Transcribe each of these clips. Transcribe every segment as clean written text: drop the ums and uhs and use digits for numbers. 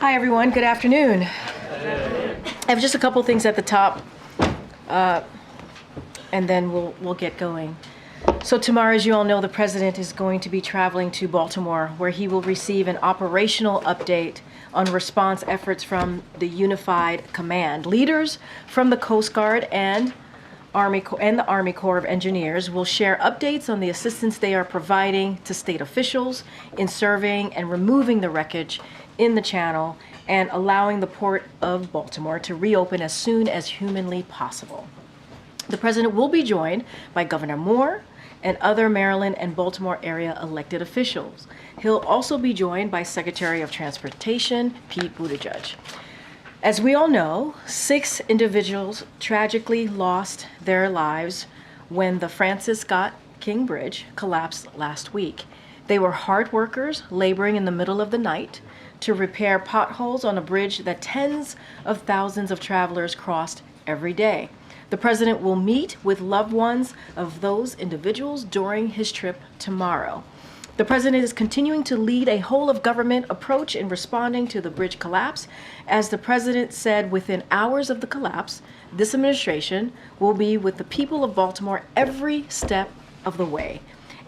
Hi, everyone. Good afternoon. I have just a couple things at the top, and then we'll get going. So tomorrow, as you all know, the president is going to be traveling to Baltimore, where he will receive an operational update on response efforts from the Unified Command. Leaders from the Coast Guard and the Army Corps of Engineers will share updates on the assistance they are providing to state officials in surveying and removing the wreckage in the channel and allowing the Port of Baltimore to reopen as soon as humanly possible. The president will be joined by Governor Moore and other Maryland and Baltimore area elected officials. He'll also be joined by Secretary of Transportation Pete Buttigieg. As we all know, 6 individuals tragically lost their lives when the Francis Scott King Bridge collapsed last week. They were hard workers laboring in the middle of the night to repair potholes on a bridge that tens of thousands of travelers crossed every day. The president will meet with loved ones of those individuals during his trip tomorrow. The president is continuing to lead a whole-of-government approach in responding to the bridge collapse. As the president said, within hours of the collapse, this administration will be with the people of Baltimore every step of the way.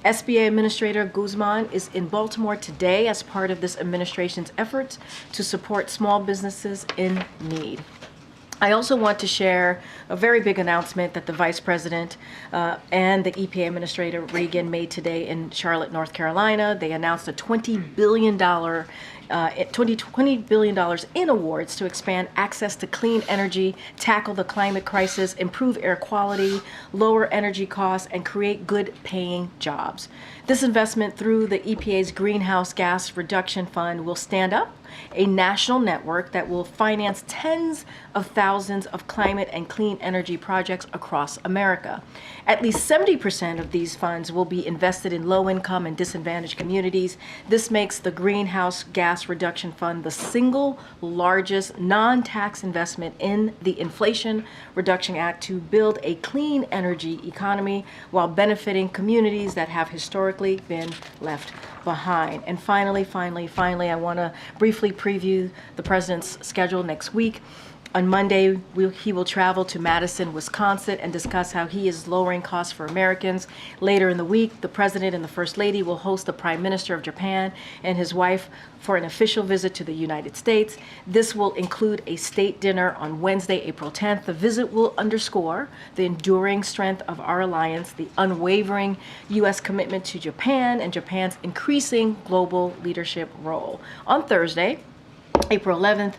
SBA Administrator Guzman is in Baltimore today as part of this administration's efforts to support small businesses in need. I also want to share a very big announcement that the Vice President and the EPA Administrator Regan made today in Charlotte, North Carolina. They announced a $20 billion in awards to expand access to clean energy, tackle the climate crisis, improve air quality, lower energy costs, and create good-paying jobs. This investment through the EPA's Greenhouse Gas Reduction Fund will stand up a national network that will finance tens of thousands of climate and clean energy projects across America. At least 70% of these funds will be invested in low-income and disadvantaged communities. This makes the Greenhouse Gas Reduction Fund the single largest non-tax investment in the Inflation Reduction Act to build a clean energy economy while benefiting communities that have historically been left behind. And finally, I want to briefly preview the president's schedule next week. On Monday, he will travel to Madison, Wisconsin, and discuss how he is lowering costs for Americans. Later in the week, the president and the First Lady will host the Prime Minister of Japan and his wife for an official visit to the United States. This will include a state dinner on Wednesday, April 10th. The visit will underscore the enduring strength of our alliance, the unwavering U.S. commitment to Japan, and Japan's increasing global leadership role. On Thursday, April 11th,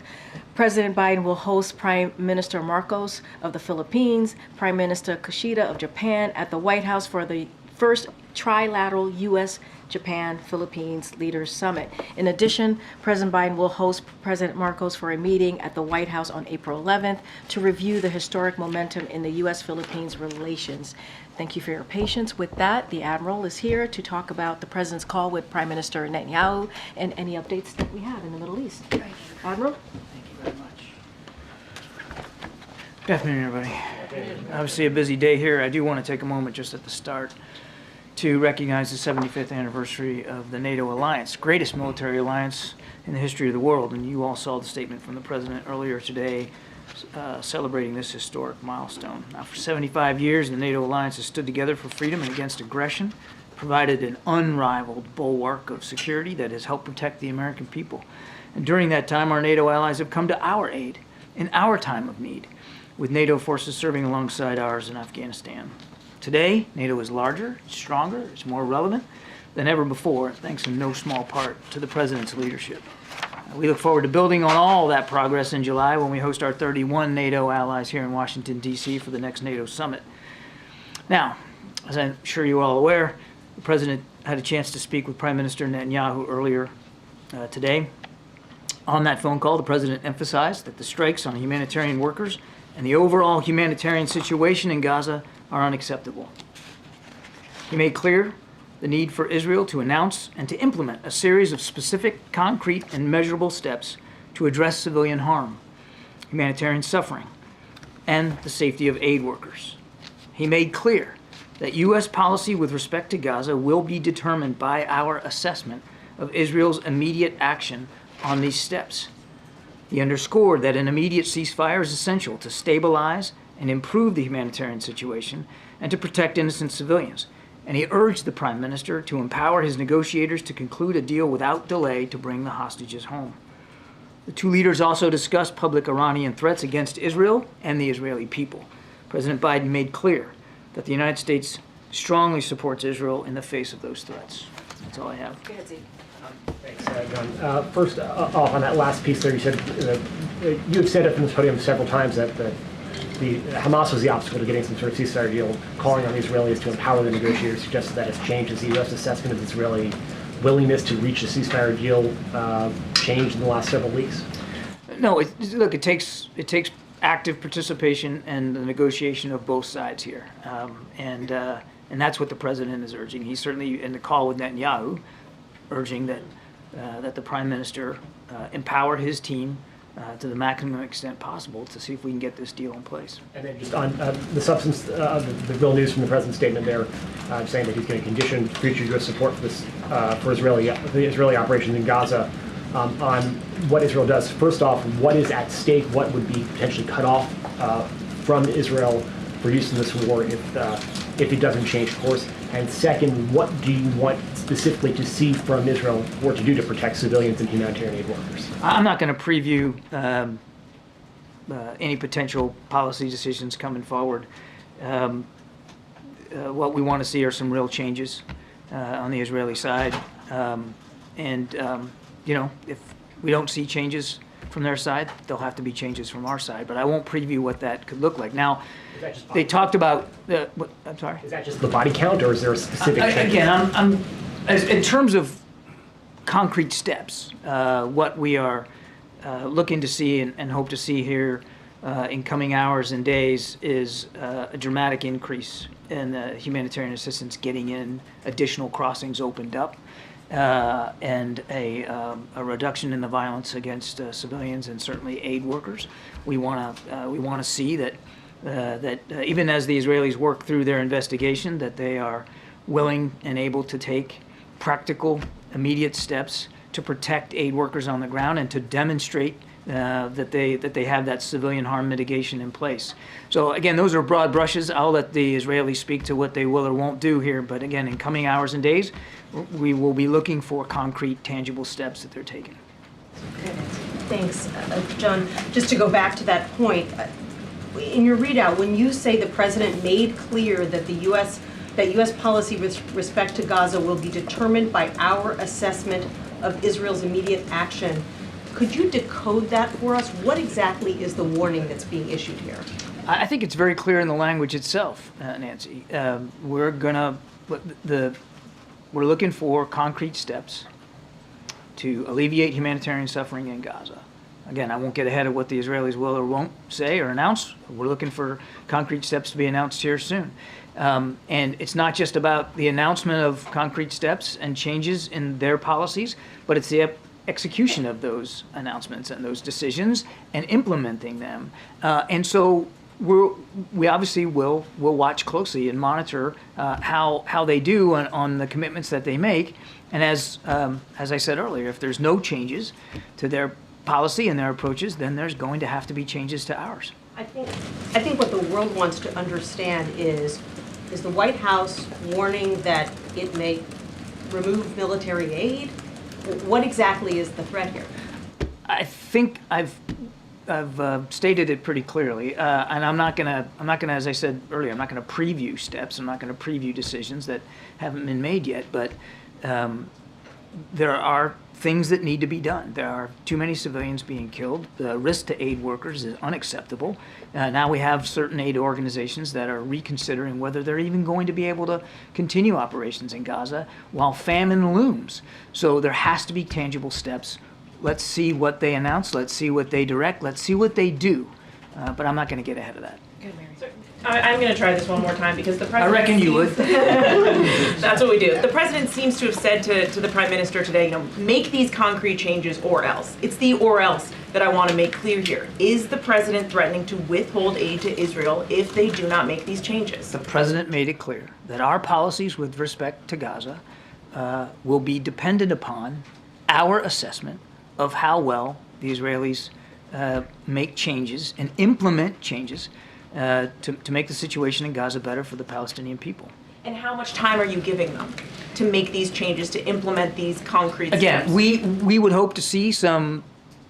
President Biden will host Prime Minister Marcos of the Philippines, Prime Minister Kishida of Japan at the White House for the first trilateral U.S.-Japan-Philippines Leaders Summit. In addition, President Biden will host President Marcos for a meeting at the White House on April 11th to review the historic momentum in the U.S.-Philippines relations. Thank you for your patience. With that, the Admiral is here to talk about the President's call with Prime Minister Netanyahu and any updates that we have in the Middle East. Admiral? Very much. Good afternoon, everybody. Obviously a busy day here. I do want to take a moment just at the start to recognize the 75th anniversary of the NATO alliance, greatest military alliance in the history of the world. And you all saw the statement from the President earlier today celebrating this historic milestone. Now, for 75 years, the NATO alliance has stood together for freedom and against aggression, provided an unrivaled bulwark of security that has helped protect the American people. And during that time, our NATO allies have come to our aid in our time of need, with NATO forces serving alongside ours in Afghanistan. Today, NATO is larger, it's stronger, it's more relevant than ever before, thanks in no small part to the President's leadership. We look forward to building on all that progress in July when we host our 31 NATO allies here in Washington, D.C. for the next NATO summit. Now, as I'm sure you're all aware, the President had a chance to speak with Prime Minister Netanyahu earlier today. On that phone call, the President emphasized that the strikes on humanitarian workers and the overall humanitarian situation in Gaza are unacceptable. He made clear the need for Israel to announce and to implement a series of specific, concrete, and measurable steps to address civilian harm, humanitarian suffering, and the safety of aid workers. He made clear that U.S. policy with respect to Gaza will be determined by our assessment of Israel's immediate action on these steps. He underscored that an immediate ceasefire is essential to stabilize and improve the humanitarian situation and to protect innocent civilians. And he urged the Prime Minister to empower his negotiators to conclude a deal without delay to bring the hostages home. The two leaders also discussed public Iranian threats against Israel and the Israeli people. President Biden made clear that the United States strongly supports Israel in the face of those threats. That's all I have. Thanks, John. First, off on that last piece there, you said you have said it from this podium several times that the Hamas was the obstacle to getting some sort of ceasefire deal. Calling on the Israelis to empower the negotiators suggests that has changed. Has the U.S. assessment of Israeli willingness to reach a ceasefire deal changed in the last several weeks? No, look, it takes active participation and the negotiation of both sides here, and that's what the president is urging. He's certainly in the call with Netanyahu, urging that the prime minister empower his team to the maximum extent possible to see if we can get this deal in place. And then just on the substance of the real news from the president's statement there, saying that he's going to condition future U.S. support for this for the Israeli operations in Gaza on what Israel does. First off, what is at stake? What would be potentially cut off from Israel for use in this war if it doesn't change course? And second, what do you want specifically to see from Israel or to do to protect civilians and humanitarian aid workers? I'm not going to preview any potential policy decisions coming forward. What we want to see are some real changes on the Israeli side. If we don't see changes from their side, there'll have to be changes from our side. But I won't preview what that could look like. Now, they talked about I'm sorry. Is that just the body count, or is there a specific change? Again, in terms of concrete steps, what we are looking to see and hope to see here in coming hours and days is a dramatic increase in humanitarian assistance getting in, additional crossings opened up, and a reduction in the violence against civilians and certainly aid workers. We want to see that even as the Israelis work through their investigation, that they are willing and able to take practical, immediate steps to protect aid workers on the ground and to demonstrate that they have that civilian harm mitigation in place. So again, those are broad brushes. I'll let the Israelis speak to what they will or won't do here. But again, in coming hours and days, we will be looking for concrete, tangible steps that they're taking. Thanks, John. Just to go back to that point, in your readout, when you say the president made clear that U.S. policy with respect to Gaza will be determined by our assessment of Israel's immediate action, could you decode that for us? What exactly is the warning that's being issued here? I think it's very clear in the language itself, Nancy. We're looking for concrete steps to alleviate humanitarian suffering in Gaza. Again, I won't get ahead of what the Israelis will or won't say or announce. We're looking for concrete steps to be announced here soon. And it's not just about the announcement of concrete steps and changes in their policies, but it's the execution of those announcements and those decisions and implementing them. And so we obviously will watch closely and monitor how they do on the commitments that they make. And as I said earlier, if there's no changes to their policy and their approaches, then there's going to have to be changes to ours. I think what the world wants to understand is the White House warning that it may remove military aid? What exactly is the threat here? I think I've stated it pretty clearly, and I'm not gonna, as I said earlier, I'm not gonna preview steps. I'm not gonna preview decisions that haven't been made yet. But there are things that need to be done. There are too many civilians being killed. The risk to aid workers is unacceptable. Now we have certain aid organizations that are reconsidering whether they're even going to be able to continue operations in Gaza while famine looms. So there has to be tangible steps. Let's see what they announce. Let's see what they direct. Let's see what they do. But I'm not going to get ahead of that. Good, Mary. I'm going to try this one more time because the president. I reckon you would. That's what we do. The president seems to have said to the prime minister today, make these concrete changes or else. It's the or else that I want to make clear here. Is the president threatening to withhold aid to Israel if they do not make these changes? The president made it clear that our policies with respect to Gaza will be dependent upon our assessment of how well the Israelis make changes and implement changes to make the situation in Gaza better for the Palestinian people. And how much time are you giving them to make these changes, to implement these concrete steps? Again, we would hope to see some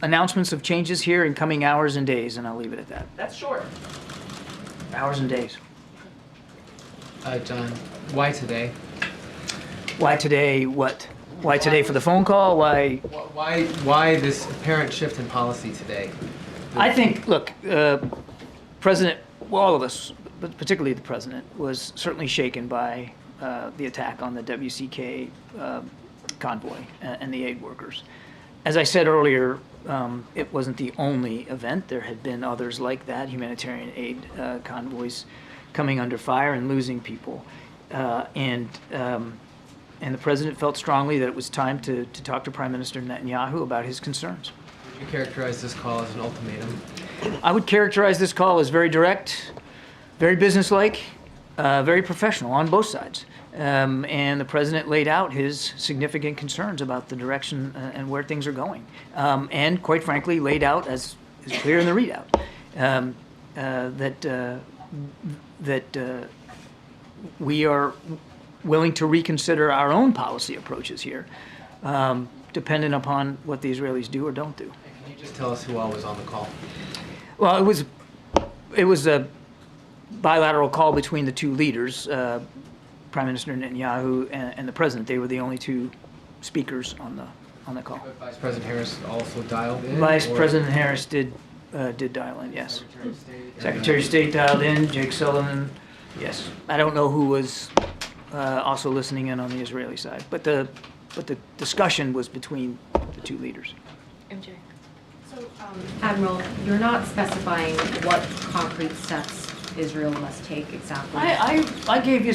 announcements of changes here in coming hours and days, and I'll leave it at that. That's short. Hours and days. John, why today? Why today? What? Why today for the phone call? Why? Why this apparent shift in policy today? I think, look, President, well, all of us, but particularly the President, was certainly shaken by the attack on the WCK convoy and the aid workers. As I said earlier, it wasn't the only event. There had been others like that, humanitarian aid convoys coming under fire and losing people. And the President felt strongly that it was time to talk to Prime Minister Netanyahu about his concerns. Would you characterize this call as an ultimatum? I would characterize this call as very direct, very businesslike, very professional on both sides. And the President laid out his significant concerns about the direction and where things are going. And quite frankly, laid out, as is clear in the readout, that we are willing to reconsider our own policy approaches here, dependent upon what the Israelis do or don't do. Can you just tell us who all was on the call? Well, it was a bilateral call between the two leaders, Prime Minister Netanyahu and the President. They were the only two speakers on the call. But Vice President Harris also dialed in? Vice or President Harris did dial in, yes. Secretary of State? Secretary of State dialed in, Jake Sullivan, yes. I don't know who was also listening in on the Israeli side, but the discussion was between the two leaders. MJ. So, Admiral, you're not specifying what concrete steps Israel must take exactly. I gave you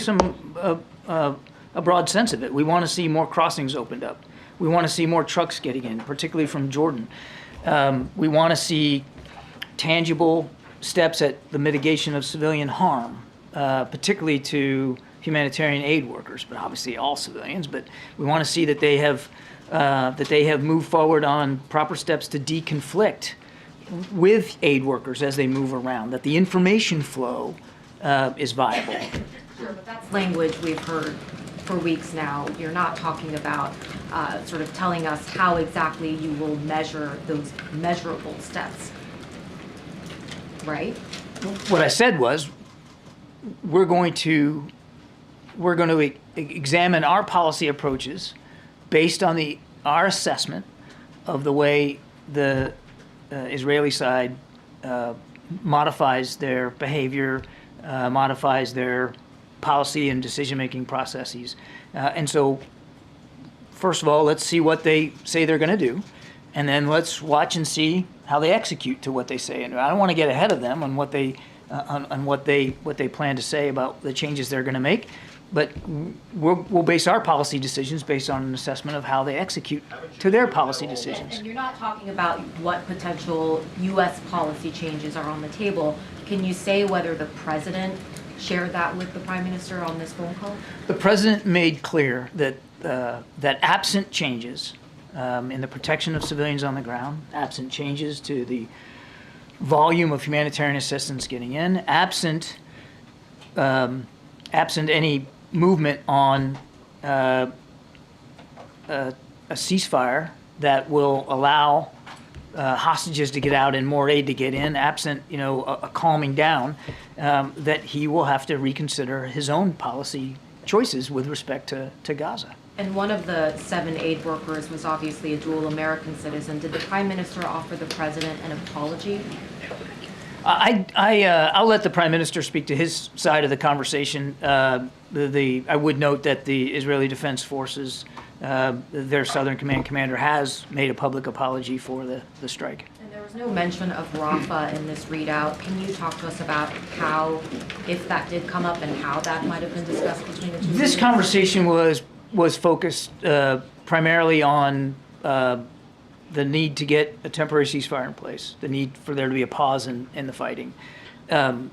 a broad sense of it. We want to see more crossings opened up. We want to see more trucks getting in, particularly from Jordan. We want to see tangible steps at the mitigation of civilian harm, particularly to humanitarian aid workers, but obviously all civilians. But we want to see that they have moved forward on proper steps to deconflict with aid workers as they move around, that the information flow is viable. Sure, but that's language we've heard for weeks now. You're not talking about sort of telling us how exactly you will measure those measurable steps, right? What I said was, we're going to examine our policy approaches based on our assessment of the way the Israeli side modifies their behavior, modifies their policy and decision-making processes. And so, first of all, let's see what they say they're going to do, and then let's watch and see how they execute to what they say. And I don't want to get ahead of them on what they plan to say about the changes they're going to make, but we'll base our policy decisions based on an assessment of how they execute to their policy decisions. And you're not talking about what potential U.S. policy changes are on the table. Can you say whether the President shared that with the Prime Minister on this phone call? The President made clear that absent changes in the protection of civilians on the ground, absent changes to the volume of humanitarian assistance getting in, absent any movement on a ceasefire that will allow hostages to get out and more aid to get in, absent a calming down, that he will have to reconsider his own policy choices with respect to Gaza. And one of the 7 aid workers was obviously a dual American citizen. Did the Prime Minister offer the President an apology? I'll let the Prime Minister speak to his side of the conversation. I would note that the Israeli Defense Forces, their Southern Command commander, has made a public apology for the strike. And there was no mention of Rafah in this readout. Can you talk to us about how, if that did come up, and how that might have been discussed between the two? This conversation was focused primarily on the need to get a temporary ceasefire in place, the need for there to be a pause in the fighting, so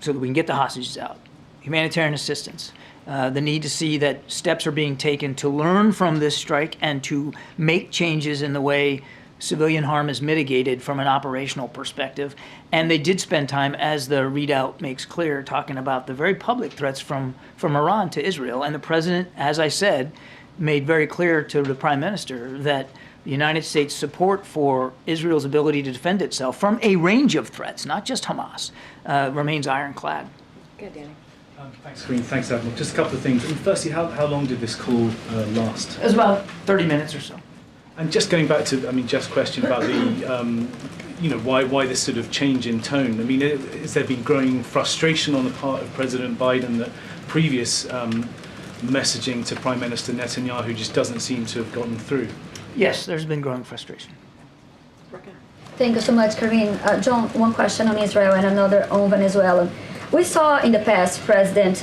that we can get the hostages out, humanitarian assistance, the need to see that steps are being taken to learn from this strike and to make changes in the way civilian harm is mitigated from an operational perspective. And they did spend time, as the readout makes clear, talking about the very public threats from Iran to Israel. And the president, as I said, made very clear to the prime minister that the United States' support for Israel's ability to defend itself from a range of threats, not just Hamas, remains ironclad. Good, Danny. Thanks, Karine. Thanks, Admiral. Just a couple of things. And firstly, how long did this call last? It was about 30 minutes or so. And just going back to, Jeff's question about the, why this sort of change in tone? I mean, has there been growing frustration on the part of President Biden that previous messaging to Prime Minister Netanyahu just doesn't seem to have gotten through? Yes, there's been growing frustration. Thank you so much, Karine. John, one question on Israel and another on Venezuela. We saw in the past President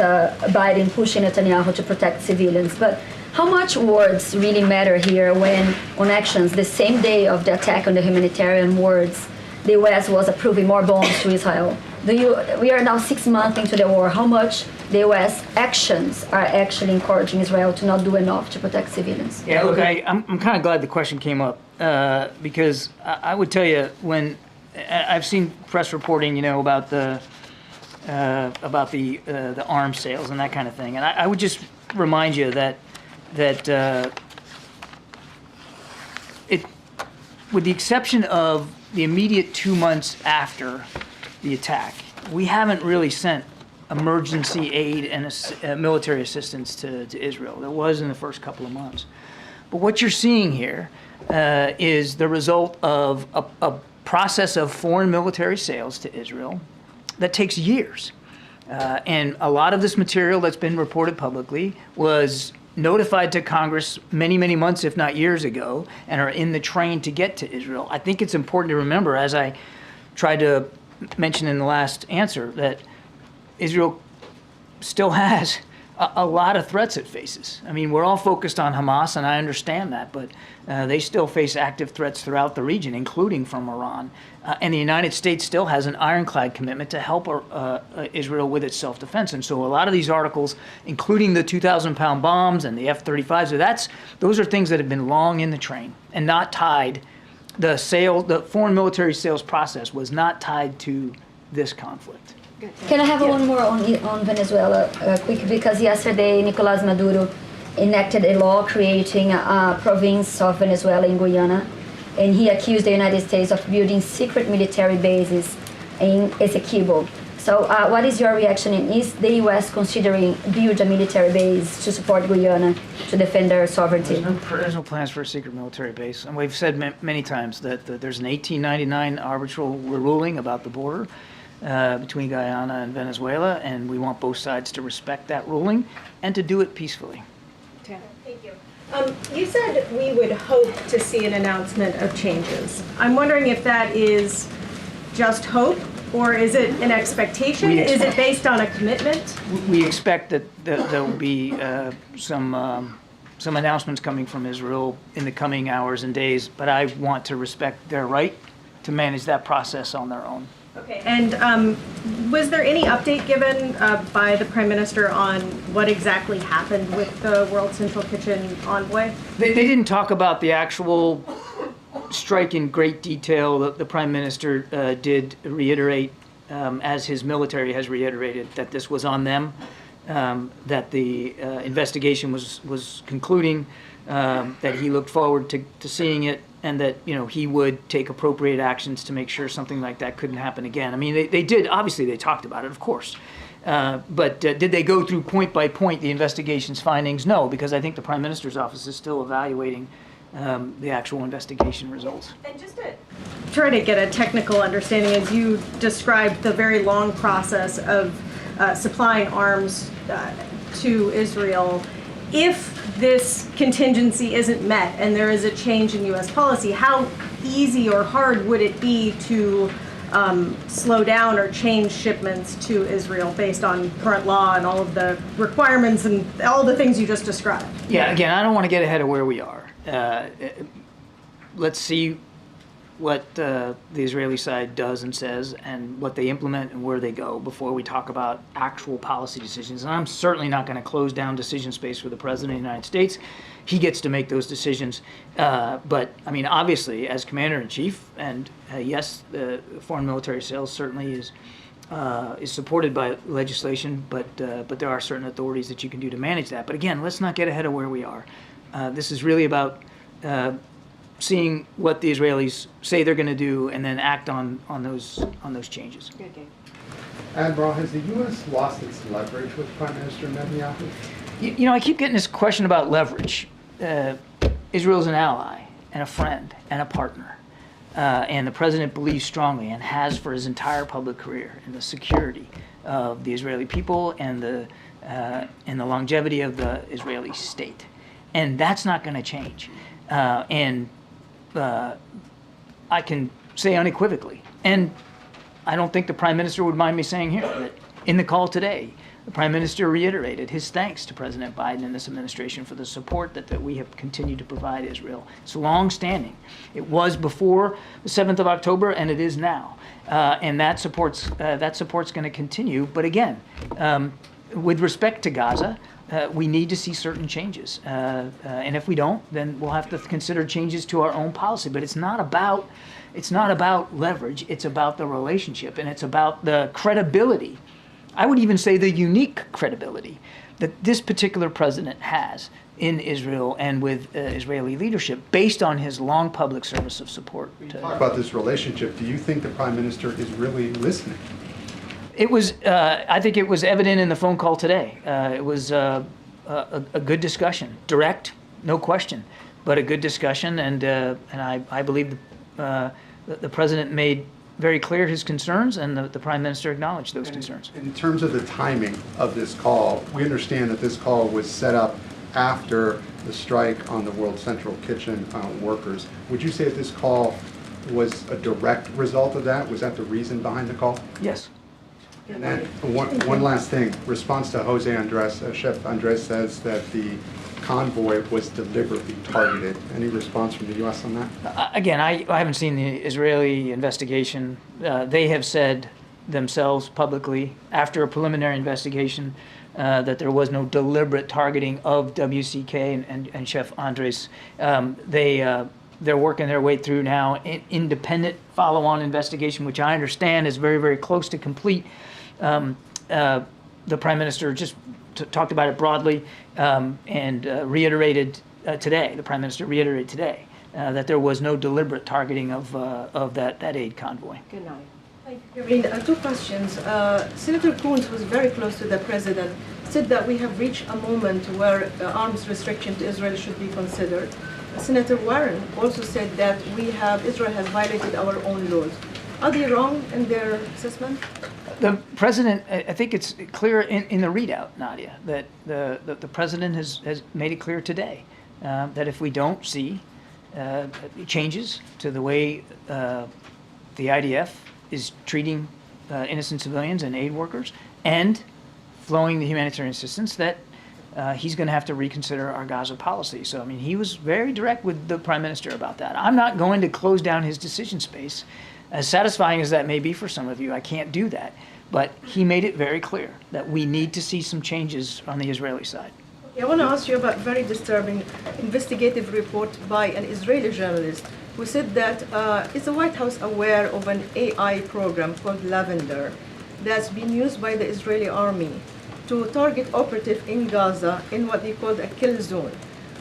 Biden pushing Netanyahu to protect civilians, but how much words really matter here when on actions the same day of the attack on the humanitarian wards, the U.S. was approving more bombs to Israel? We are now 6 months into the war. How much the U.S. actions are actually encouraging Israel to not do enough to protect civilians? Yeah, look, I'm kind of glad the question came up because I would tell you when I've seen press reporting, about the arms sales and that kind of thing, and I would just remind you that it, with the exception of the immediate 2 months after the attack, we haven't really sent emergency aid and military assistance to Israel. There was in the first couple of months. But what you're seeing here is the result of a process of foreign military sales to Israel that takes years. And a lot of this material that's been reported publicly was notified to Congress many, many months, if not years ago, and are in the train to get to Israel. I think it's important to remember, as I tried to mention in the last answer, that Israel still has a lot of threats it faces. I mean, we're all focused on Hamas, and I understand that, but they still face active threats throughout the region, including from Iran. And the United States still has an ironclad commitment to help Israel with its self-defense. And so a lot of these articles, including the 2,000-pound bombs and the F-35s, those are things that have been long in the train and not tied. The foreign military sales process was not tied to this conflict. Can I have one more on Venezuela quick? Because yesterday Nicolás Maduro enacted a law creating a province of Venezuela in Guyana, and he accused the United States of building secret military bases in Essequibo. So what is your reaction? And is the U.S. considering build a military base to support Guyana to defend their sovereignty? There's no plans for a secret military base. And we've said many times that there's an 1899 arbitral ruling about the border between Guyana and Venezuela, and we want both sides to respect that ruling and to do it peacefully. Thank you. You said we would hope to see an announcement of changes. I'm wondering if that is just hope, or is it an expectation? Is it based on a commitment? We expect that there will be some announcements coming from Israel in the coming hours and days, but I want to respect their right to manage that process on their own. Okay, and was there any update given by the Prime Minister on what exactly happened with the World Central Kitchen envoy? They didn't talk about the actual strike in great detail. The Prime Minister did reiterate, as his military has reiterated, that this was on them, that the investigation was concluding, that he looked forward to seeing it, and that he would take appropriate actions to make sure something like that couldn't happen again. I mean, they did, obviously they talked about it, of course. But did they go through point by point the investigation's findings? No, because I think the Prime Minister's office is still evaluating the actual investigation results. And just to try to get a technical understanding, as you described the very long process of supplying arms to Israel, if this contingency isn't met and there is a change in U.S. policy, how easy or hard would it be to slow down or change shipments to Israel based on current law and all of the requirements and all the things you just described? Yeah, again, I don't want to get ahead of where we are. Let's see what the Israeli side does and says and what they implement and where they go before we talk about actual policy decisions. And I'm certainly not going to close down decision space for the President of the United States. He gets to make those decisions. But, I mean, obviously, as Commander-in-Chief, and yes, the foreign military sales certainly is supported by legislation, but there are certain authorities that you can do to manage that. But again, let's not get ahead of where we are. This is really about seeing what the Israelis say they're going to do and then act on those changes. Admiral, has the U.S. lost its leverage with Prime Minister Netanyahu? You know, I keep getting this question about leverage. Israel's an ally and a friend and a partner. And the president believes strongly and has for his entire public career in the security of the Israeli people and the longevity of the Israeli state. And that's not going to change. I can say unequivocally, and I don't think the Prime Minister would mind me saying here, that in the call today, the Prime Minister reiterated his thanks to President Biden and this administration for the support that we have continued to provide Israel. It's long-standing. It was before the 7th of October, and it is now. And that support's going to continue. But again, with respect to Gaza, we need to see certain changes. And if we don't, then we'll have to consider changes to our own policy. But it's not about leverage. It's about the relationship, and it's about the credibility. I would even say the unique credibility that this particular president has in Israel and with Israeli leadership based on his long public service of support. When you talk about this relationship, do you think the Prime Minister is really listening? It was, I think it was evident in the phone call today. It was a good discussion, direct, no question, but a good discussion, and I believe the president made very clear his concerns, and the Prime Minister acknowledged those concerns. In terms of the timing of this call, we understand that this call was set up after the strike on the World Central Kitchen workers. Would you say that this call was a direct result of that? Was that the reason behind the call? Yes. And then one last thing. Response to Jose Andres, Chef Andres says that the convoy was deliberately targeted. Any response from the U.S. on that? Again, I haven't seen the Israeli investigation. They have said themselves publicly, after a preliminary investigation, that there was no deliberate targeting of WCK and Chef Andres. They're working their way through now an independent follow-on investigation, which I understand is very, very close to complete. The Prime Minister just talked about it broadly and reiterated today, the Prime Minister reiterated today, that there was no deliberate targeting of that aid convoy. Good night. Thank you, Karine. Two questions. Senator Coons, who was very close to the president, said that we have reached a moment where arms restriction to Israel should be considered. Senator Warren also said that Israel has violated our own laws. Are they wrong in their assessment? The president, I think it's clear in the readout, Nadia, that the president has made it clear today that if we don't see changes to the way the IDF is treating innocent civilians and aid workers and flowing the humanitarian assistance, that he's going to have to reconsider our Gaza policy. So, I mean, he was very direct with the Prime Minister about that. I'm not going to close down his decision space. As satisfying as that may be for some of you, I can't do that. But he made it very clear that we need to see some changes on the Israeli side. I want to ask you about a very disturbing investigative report by an Israeli journalist who said that is the White House aware of an AI program called Lavender that's been used by the Israeli army to target operatives in Gaza in what they call a kill zone,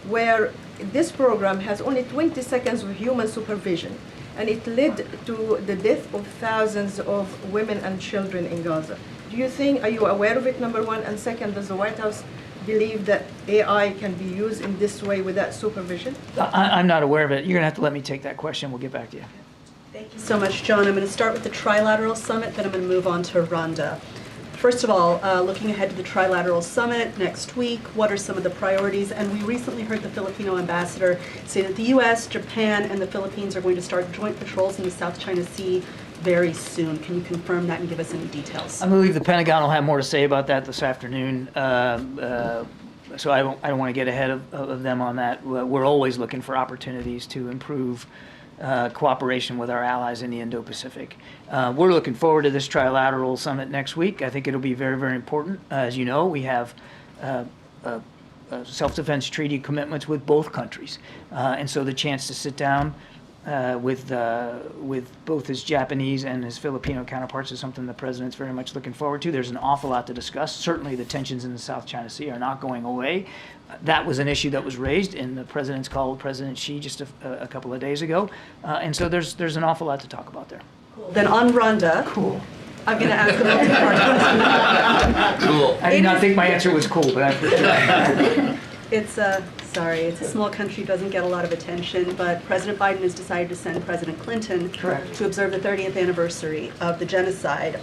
where this program has only 20 seconds of human supervision, and it led to the death of thousands of women and children in Gaza. Are you aware of it, number one? And second, does the White House believe that AI can be used in this way without supervision? I'm not aware of it. You're going to have to let me take that question. We'll get back to you. Thank you so much, John. I'm going to start with the Trilateral Summit, then I'm going to move on to Rwanda. First of all, looking ahead to the Trilateral Summit next week, what are some of the priorities? And we recently heard the Filipino ambassador say that the U.S., Japan, and the Philippines are going to start joint patrols in the South China Sea very soon. Can you confirm that and give us any details? I believe the Pentagon will have more to say about that this afternoon. So I don't want to get ahead of them on that. We're always looking for opportunities to improve cooperation with our allies in the Indo-Pacific. We're looking forward to this trilateral summit next week. I think it'll be very, very important. As you know, we have self-defense treaty commitments with both countries, and so the chance to sit down with both his Japanese and his Filipino counterparts is something the president's very much looking forward to. There's an awful lot to discuss. Certainly the tensions in the South China Sea are not going away. That was an issue that was raised in the president's call with President Xi just a couple of days ago. And so there's an awful lot to talk about there. Then on Rwanda, I'm going to ask a multi-part question. Cool. I did not think my answer was cool, but I appreciate it. It's a small country, doesn't get a lot of attention, but President Biden has decided to send President Clinton to observe the 30th anniversary of the genocide.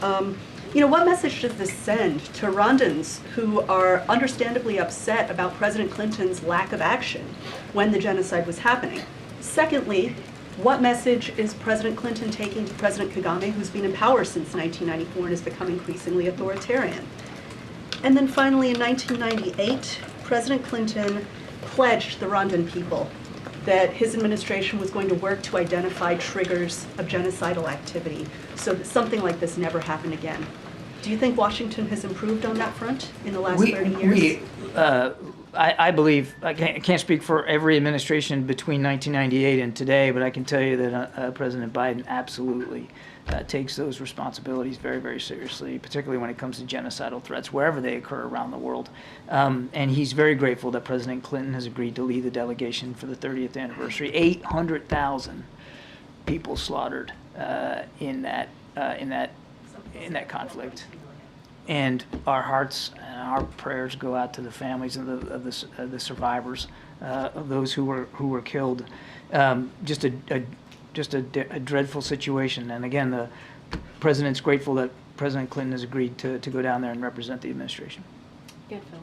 What message does this send to Rwandans who are understandably upset about President Clinton's lack of action when the genocide was happening? Secondly, what message is President Clinton taking to President Kagame, who's been in power since 1994 and has become increasingly authoritarian? And then finally, in 1998, President Clinton pledged the Rwandan people that his administration was going to work to identify triggers of genocidal activity so that something like this never happened again. Do you think Washington has improved on that front in the last 30 years? I believe, I can't speak for every administration between 1998 and today, but I can tell you that President Biden absolutely takes those responsibilities very, very seriously, particularly when it comes to genocidal threats, wherever they occur around the world. And he's very grateful that President Clinton has agreed to lead the delegation for the 30th anniversary. 800,000 people slaughtered in that conflict. And our hearts and our prayers go out to the families of the survivors, of those who were killed. Just a dreadful situation. And again, the president's grateful that President Clinton has agreed to go down there and represent the administration. Good, Phil.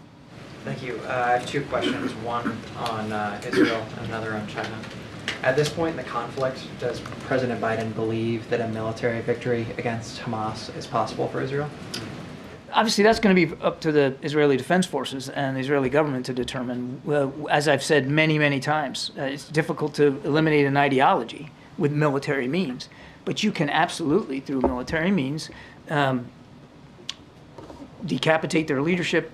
Thank you. I have two questions, one on Israel and another on China. At this point in the conflict, does President Biden believe that a military victory against Hamas is possible for Israel? Obviously, that's going to be up to the Israeli Defense Forces and the Israeli government to determine. As I've said many, many times, it's difficult to eliminate an ideology with military means, but you can absolutely, through military means, decapitate their leadership,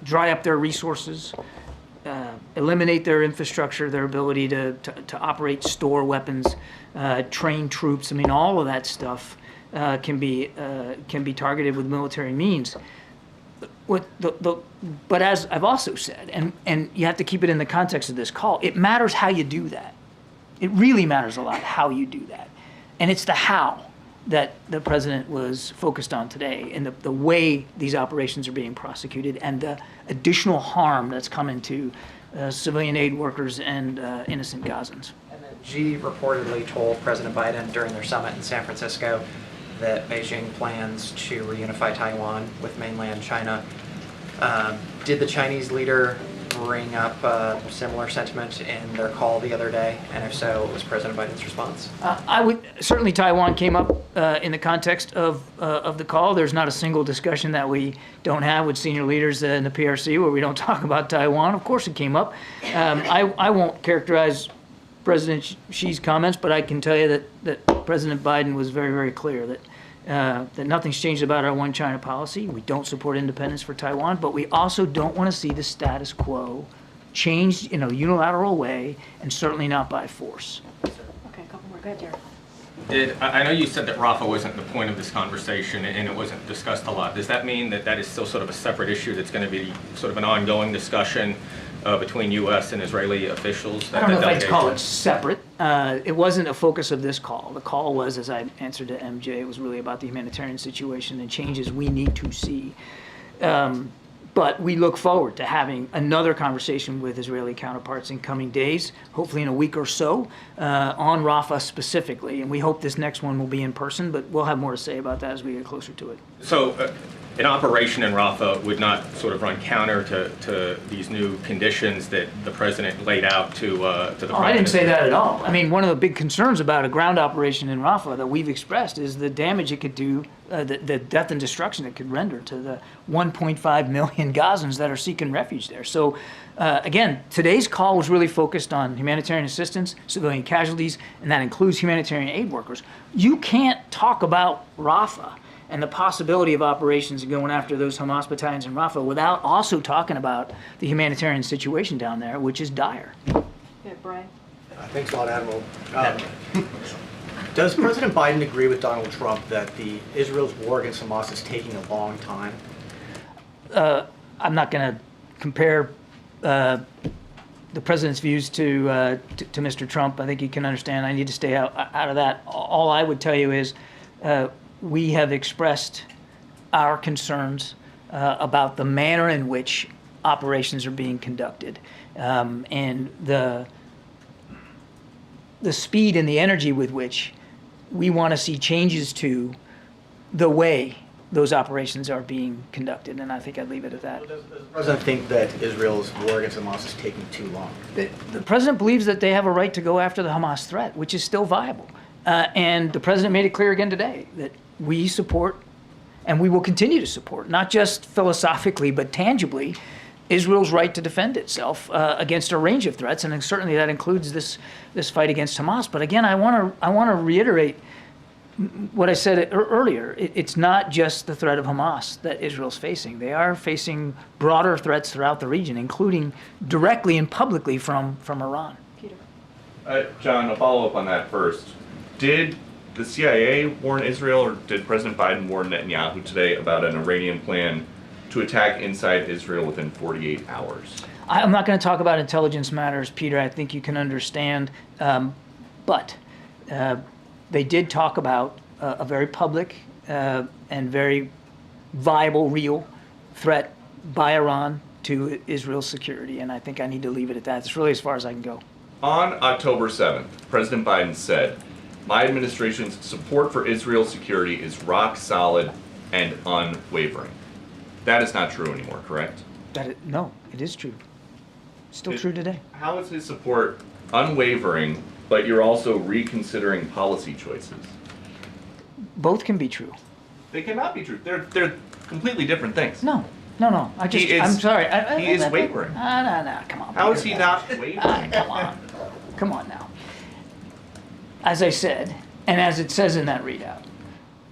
dry up their resources, eliminate their infrastructure, their ability to operate, store weapons, train troops. I mean, all of that stuff can be targeted with military means. But as I've also said, and you have to keep it in the context of this call, it matters how you do that. It really matters a lot how you do that. And it's the how that the president was focused on today, and the way these operations are being prosecuted, and the additional harm that's coming to civilian aid workers and innocent Gazans. And then Xi reportedly told President Biden during their summit in San Francisco that Beijing plans to reunify Taiwan with mainland China. Did the Chinese leader bring up similar sentiment in their call the other day? And if so, what was President Biden's response? Certainly Taiwan came up in the context of the call. There's not a single discussion that we don't have with senior leaders in the PRC where we don't talk about Taiwan. Of course it came up. I won't characterize President Xi's comments, but I can tell you that President Biden was very, very clear that nothing's changed about our one China policy. We don't support independence for Taiwan, but we also don't want to see the status quo changed in a unilateral way, and certainly not by force. Okay, a couple more. Go ahead, Jared. I know you said that Rafah wasn't the point of this conversation and it wasn't discussed a lot. Does that mean that is still sort of a separate issue that's going to be sort of an ongoing discussion between U.S. and Israeli officials? I don't know if I'd call it separate. It wasn't a focus of this call. The call was, as I answered to MJ, it was really about the humanitarian situation and changes we need to see. But we look forward to having another conversation with Israeli counterparts in coming days, hopefully in a week or so, on Rafah specifically. And we hope this next one will be in person, but we'll have more to say about that as we get closer to it. So an operation in Rafah would not sort of run counter to these new conditions that the president laid out to the Prime I didn't say Minister? that at all. I mean, one of the big concerns about a ground operation in Rafah that we've expressed is the damage it could do, the death and destruction it could render to the 1.5 million Gazans that are seeking refuge there. So, again, today's call was really focused on humanitarian assistance, civilian casualties, and that includes humanitarian aid workers. You can't talk about Rafah and the possibility of operations going after those Hamas battalions in Rafah without also talking about the humanitarian situation down there, which is dire. Yeah, Brian. Thanks a lot, Admiral. Does President Biden agree with Donald Trump that Israel's war against Hamas is taking a long time? I'm not going to compare the president's views to Mr. Trump. I think you can understand. I need to stay out of that. All I would tell you is we have expressed our concerns about the manner in which operations are being conducted, and the speed and the energy with which we want to see changes to the way those operations are being conducted. And I think I'd leave it at that. Does the President think that Israel's war against Hamas is taking too long? The president believes that they have a right to go after the Hamas threat, which is still viable. And the president made it clear again today that we support, and we will continue to support, not just philosophically, but tangibly, Israel's right to defend itself against a range of threats, and certainly that includes this fight against Hamas. But again, I want to reiterate what I said earlier. It's not just the threat of Hamas that Israel's facing. They are facing broader threats throughout the region, including directly and publicly from Iran. Peter. John, a follow-up on that first. Did the CIA warn Israel, or did President Biden warn Netanyahu today about an Iranian plan to attack inside Israel within 48 hours? I'm not going to talk about intelligence matters, Peter. I think you can understand. But they did talk about a very public and very viable, real threat by Iran to Israel's security. And I think I need to leave it at that. It's really as far as I can go. On October 7th, President Biden said, "My administration's support for Israel's security is rock solid and unwavering." That is not true anymore, correct? No, it is true. Still true today. How is his support unwavering, but you're also reconsidering policy choices? Both can be true. They cannot be true. They're completely different things. No. I'm sorry. He is wavering. No, come on. How is he not wavering? Come on now. As I said, and as it says in that readout,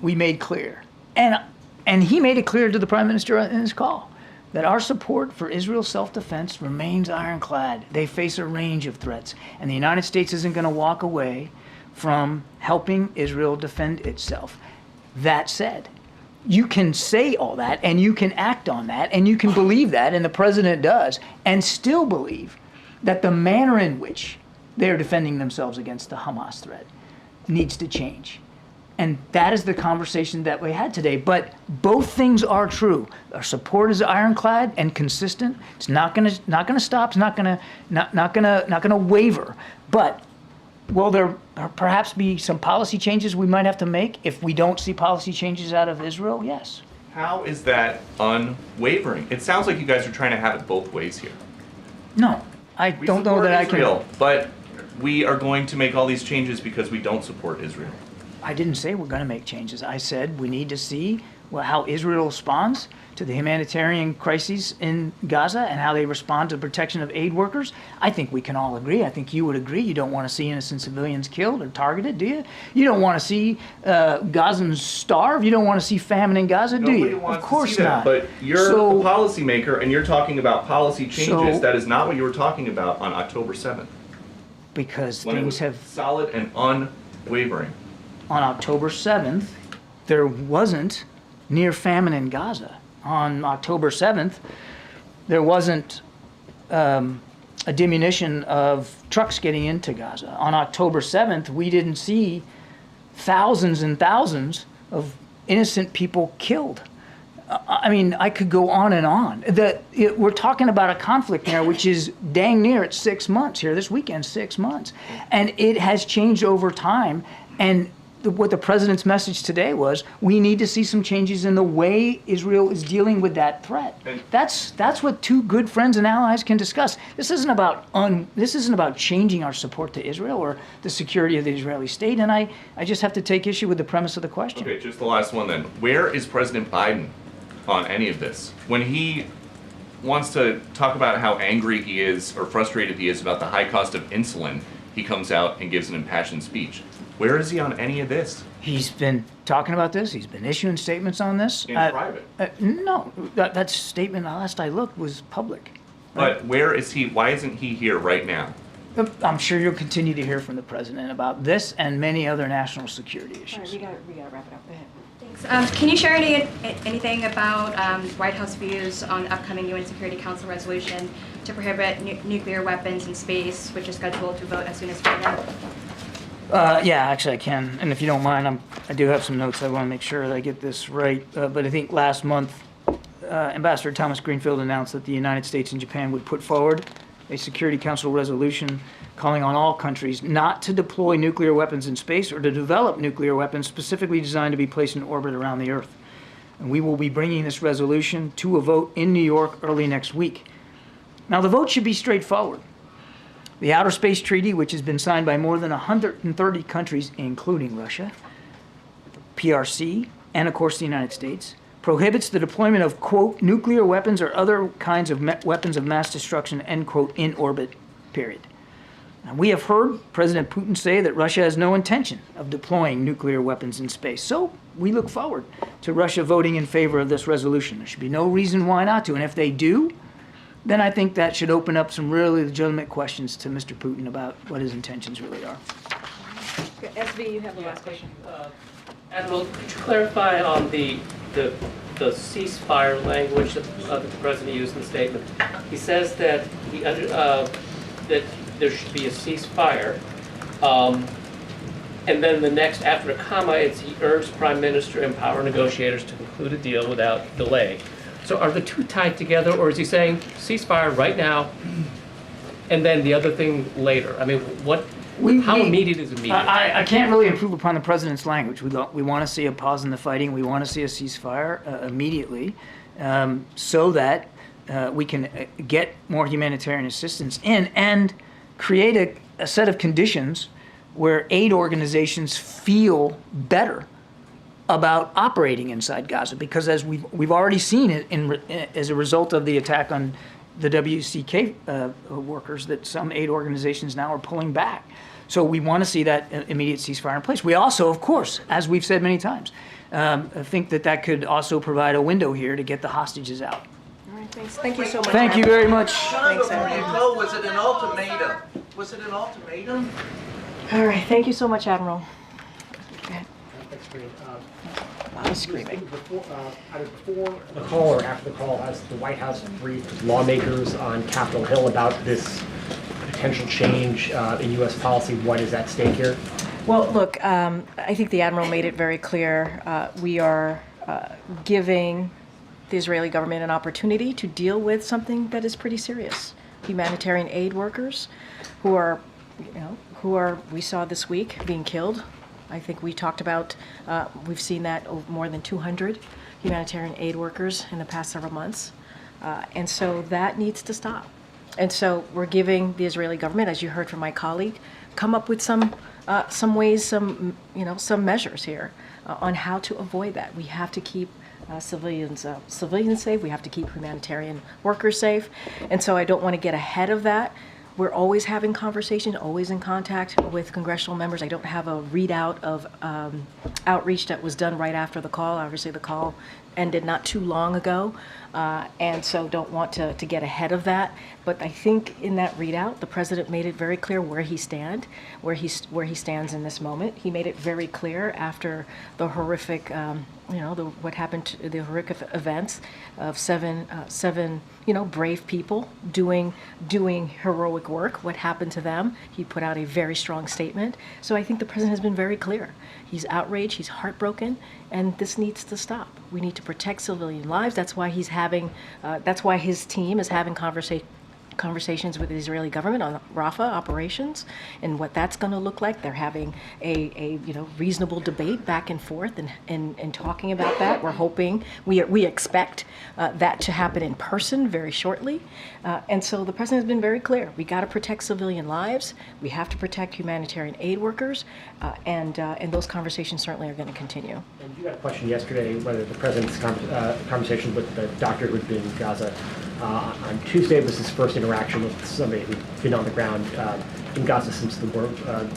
we made clear, and he made it clear to the Prime Minister in his call, that our support for Israel's self-defense remains ironclad. They face a range of threats, and the United States isn't going to walk away from helping Israel defend itself. That said, you can say all that, and you can act on that, and you can believe that, and the President does, and still believe that the manner in which they're defending themselves against the Hamas threat needs to change. And that is the conversation that we had today. But both things are true. Our support is ironclad and consistent. It's not going to stop. It's not going to waver. But will there perhaps be some policy changes we might have to make if we don't see policy changes out of Israel? Yes. How is that unwavering? It sounds like you guys are trying to have it both ways here. No, I don't know that I can. Israel, but we are going to make all these changes because we don't support Israel. I didn't say we're going to make changes. I said we need to see how Israel responds to the humanitarian crises in Gaza and how they respond to the protection of aid workers. I think we can all agree. I think you would agree. You don't want to see innocent civilians killed or targeted, do you? You don't want to see Gazans starve. You don't want to see famine in Gaza, do you? Of course not. But you're a policymaker and you're talking about policy changes. That is not what you were talking about on October 7th. Because when things have solid and unwavering. On October 7th, there wasn't near famine in Gaza. On October 7th, there wasn't a diminution of trucks getting into Gaza. On October 7th, we didn't see thousands and thousands of innocent people killed. I mean, I could go on and on. We're talking about a conflict there which is dang near at 6 months here. This weekend, 6 months. And it has changed over time. And what the president's message today was, we need to see some changes in the way Israel is dealing with that threat. That's what two good friends and allies can discuss. This isn't about changing our support to Israel or the security of the Israeli state, and I just have to take issue with the premise of the question. Okay, just the last one then. Where is President Biden on any of this? When he wants to talk about how angry he is or frustrated he is about the high cost of insulin, he comes out and gives an impassioned speech. Where is he on any of this? He's been talking about this. He's been issuing statements on this. In private? No, that statement, last I looked, was public. But where is he? Why isn't he here right now? I'm sure you'll continue to hear from the president about this and many other national security issues. All right, we gotta wrap it up. Go ahead. Thanks. Can you share anything about White House views on the upcoming UN Security Council resolution to prohibit nuclear weapons in space, which is scheduled to vote as soon as Friday? Yeah, actually I can. And if you don't mind, I do have some notes. I want to make sure that I get this right. But I think last month, Ambassador Thomas Greenfield announced that the United States and Japan would put forward a Security Council resolution calling on all countries not to deploy nuclear weapons in space or to develop nuclear weapons specifically designed to be placed in orbit around the Earth. And we will be bringing this resolution to a vote in New York early next week. Now, the vote should be straightforward. The Outer Space Treaty, which has been signed by more than 130 countries, including Russia, PRC, and of course the United States, prohibits the deployment of, quote, nuclear weapons or other kinds of weapons of mass destruction, end quote, in orbit, period. Now, we have heard President Putin say that Russia has no intention of deploying nuclear weapons in space. So we look forward to Russia voting in favor of this resolution. There should be no reason why not to. And if they do, then I think that should open up some really legitimate questions to Mr. Putin about what his intentions really are. SV, you have the last question. Admiral, could you clarify on the ceasefire language that the president used in the statement? He says that that there should be a ceasefire, and then the next, after a comma, he urged Prime Minister and power negotiators to conclude a deal without delay. So are the two tied together, or is he saying ceasefire right now, and then the other thing later? I mean, how immediate is immediate? I can't really improve upon the president's language. We want to see a pause in the fighting. We want to see a ceasefire immediately, so that we can get more humanitarian assistance in and create a set of conditions where aid organizations feel better about operating inside Gaza, because as we've already seen it as a result of the attack on the WCK workers, that some aid organizations now are pulling back. So we want to see that immediate ceasefire in place. We also, of course, as we've said many times, think that could also provide a window here to get the hostages out. All right, thanks. Thank you so much. Thank you very much. John, before you go, was it an ultimatum? Was it an ultimatum? All right, thank you so much, Admiral. Go ahead. Screaming. Either before the call or after the call, has the White House briefed lawmakers on Capitol Hill about this potential change in U.S. policy? What is at stake here? Well, look, I think the Admiral made it very clear. We are giving the Israeli government an opportunity to deal with something that is pretty serious. Humanitarian aid workers who are we saw this week being killed. I think we talked about, we've seen that more than 200 humanitarian aid workers in the past several months. And so that needs to stop. And so we're giving the Israeli government, as you heard from my colleague, come up with some ways, some measures here on how to avoid that. We have to keep civilians safe. We have to keep humanitarian workers safe. And so I don't want to get ahead of that. We're always having conversation, always in contact with congressional members. I don't have a readout of outreach that was done right after the call. Obviously, the call ended not too long ago, and so don't want to get ahead of that. But I think in that readout, the president made it very clear where he stands in this moment. He made it very clear after the horrific, what happened, the horrific events of seven, brave people doing heroic work. What happened to them? He put out a very strong statement. So I think the president has been very clear. He's outraged. He's heartbroken, and this needs to stop. We need to protect civilian lives. That's why he's having. That's why his team is having conversations with the Israeli government on Rafah operations and what that's going to look like. They're having a reasonable debate back and forth and talking about that. We're hoping, we expect that to happen in person very shortly. And so the president has been very clear. We got to protect civilian lives. We have to protect humanitarian aid workers. And those conversations certainly are going to continue. And you got a question yesterday whether the president's conversation with the doctor who'd been in Gaza on Tuesday was his first interaction with somebody who'd been on the ground in Gaza since the war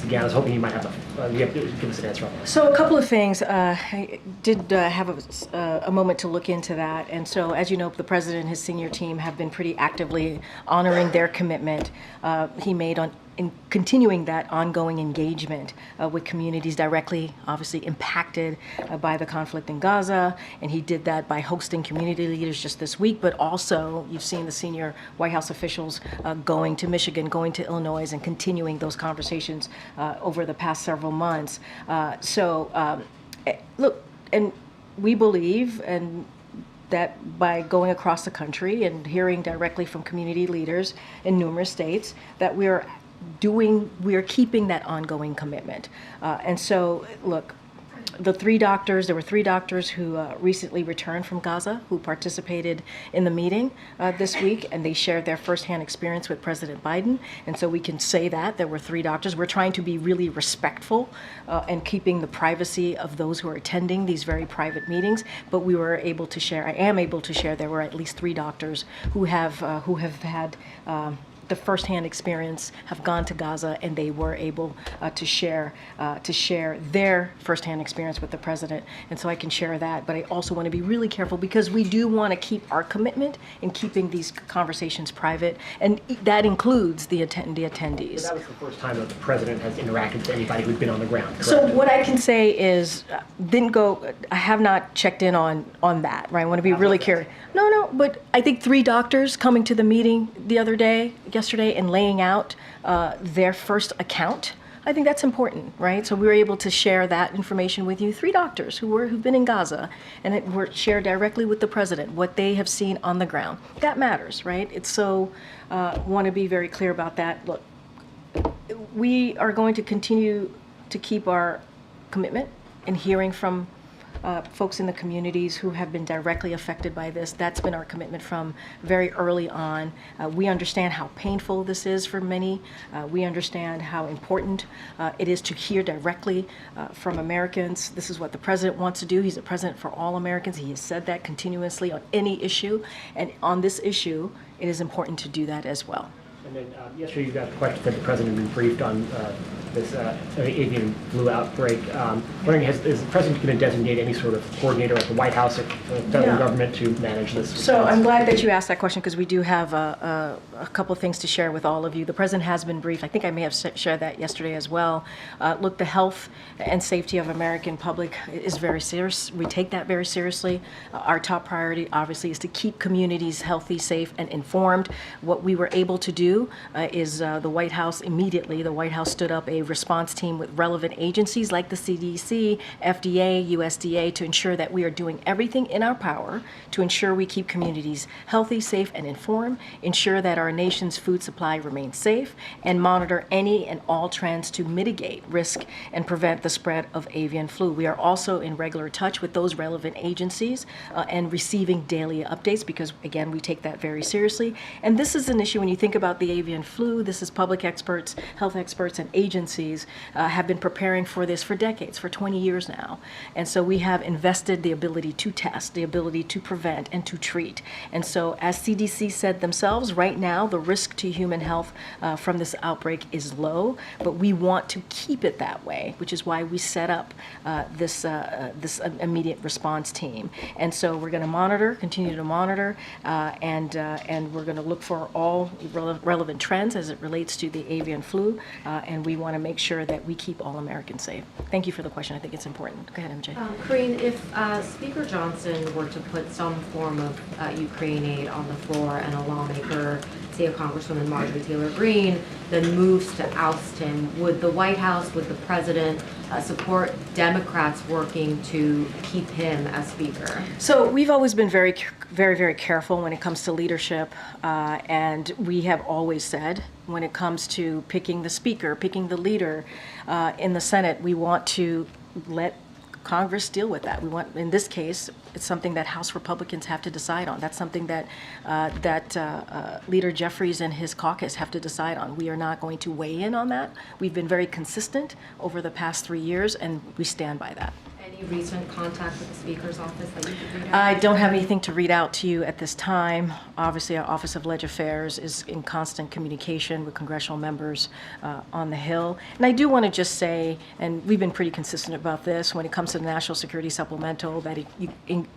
began. I was hoping you might have you have to give us an answer on that. So a couple of things. I did have a moment to look into that. And so, as you know, the president and his senior team have been pretty actively honoring their commitment he made in continuing that ongoing engagement with communities directly, obviously impacted by the conflict in Gaza. And he did that by hosting community leaders just this week, but also you've seen the senior White House officials going to Michigan, going to Illinois, and continuing those conversations over the past several months. Look, and we believe that by going across the country and hearing directly from community leaders in numerous states, that we are keeping that ongoing commitment. And so, look, there were three doctors who recently returned from Gaza who participated in the meeting this week, and they shared their firsthand experience with President Biden. And so we can say that there were three doctors. We're trying to be really respectful and keeping the privacy of those who are attending these very private meetings. But I am able to share there were at least three doctors who have had the firsthand experience, have gone to Gaza, and they were able to share their firsthand experience with the president. And so I can share that, but I also want to be really careful because we do want to keep our commitment in keeping these conversations private, and that includes the attendees. So that was the first time that the president has interacted with anybody who'd been on the ground, correct? So what I can say is, I have not checked in on that, right? I want to be really clear. No, but I think three doctors coming to the meeting yesterday and laying out their first account, I think that's important, right? So we were able to share that information with you. Three doctors who've been in Gaza and it were shared directly with the president, what they have seen on the ground. That matters, right? It's so, want to be very clear about that. Look, we are going to continue to keep our commitment in hearing from folks in the communities who have been directly affected by this. That's been our commitment from very early on. We understand how painful this is for many. We understand how important it is to hear directly from Americans. This is what the president wants to do. He's a president for all Americans. He has said that continuously on any issue. And on this issue, it is important to do that as well. And then yesterday you got the question that the president had been briefed on this avian flu outbreak. Wondering, is the president going to designate any sort of coordinator at the White House or federal government to manage this? So I'm glad that you asked that question because we do have a couple of things to share with all of you. The president has been briefed. I think I may have shared that yesterday as well. Look, the health and safety of American public is very serious. We take that very seriously. Our top priority, obviously, is to keep communities healthy, safe, and informed. What we were able to do is the White House stood up a response team with relevant agencies like the CDC, FDA, USDA to ensure that we are doing everything in our power to ensure we keep communities healthy, safe, and informed, ensure that our nation's food supply remains safe, and monitor any and all trends to mitigate risk and prevent the spread of avian flu. We are also in regular touch with those relevant agencies and receiving daily updates because, again, we take that very seriously. And this is an issue when you think about the avian flu. This is public experts, health experts, and agencies have been preparing for this for decades, for 20 years now. And so we have invested the ability to test, the ability to prevent, and to treat. And so as CDC said themselves, right now the risk to human health from this outbreak is low, but we want to keep it that way, which is why we set up this immediate response team. And so we're going to continue to monitor, and we're going to look for all relevant trends as it relates to the avian flu, and we want to make sure that we keep all Americans safe. Thank you for the question. I think it's important. Go ahead, MJ. Karine, if Speaker Johnson were to put some form of Ukraine aid on the floor and a lawmaker, say a Congresswoman Marjorie Taylor Greene, then moves to oust him, would the White House, would the president support Democrats working to keep him as Speaker? So we've always been very, very careful when it comes to leadership, and we have always said when it comes to picking the Speaker, picking the leader in the Senate, we want to let Congress deal with that. We want, in this case, it's something that House Republicans have to decide on. That's something that Leader Jeffries and his caucus have to decide on. We are not going to weigh in on that. We've been very consistent over the past 3 years, and we stand by that. Any recent contact with the Speaker's office that you could read out? I don't have anything to read out to you at this time. Obviously, our Office of Leg Affairs is in constant communication with congressional members on the Hill. And I do want to just say, and we've been pretty consistent about this, when it comes to the National Security Supplemental, that it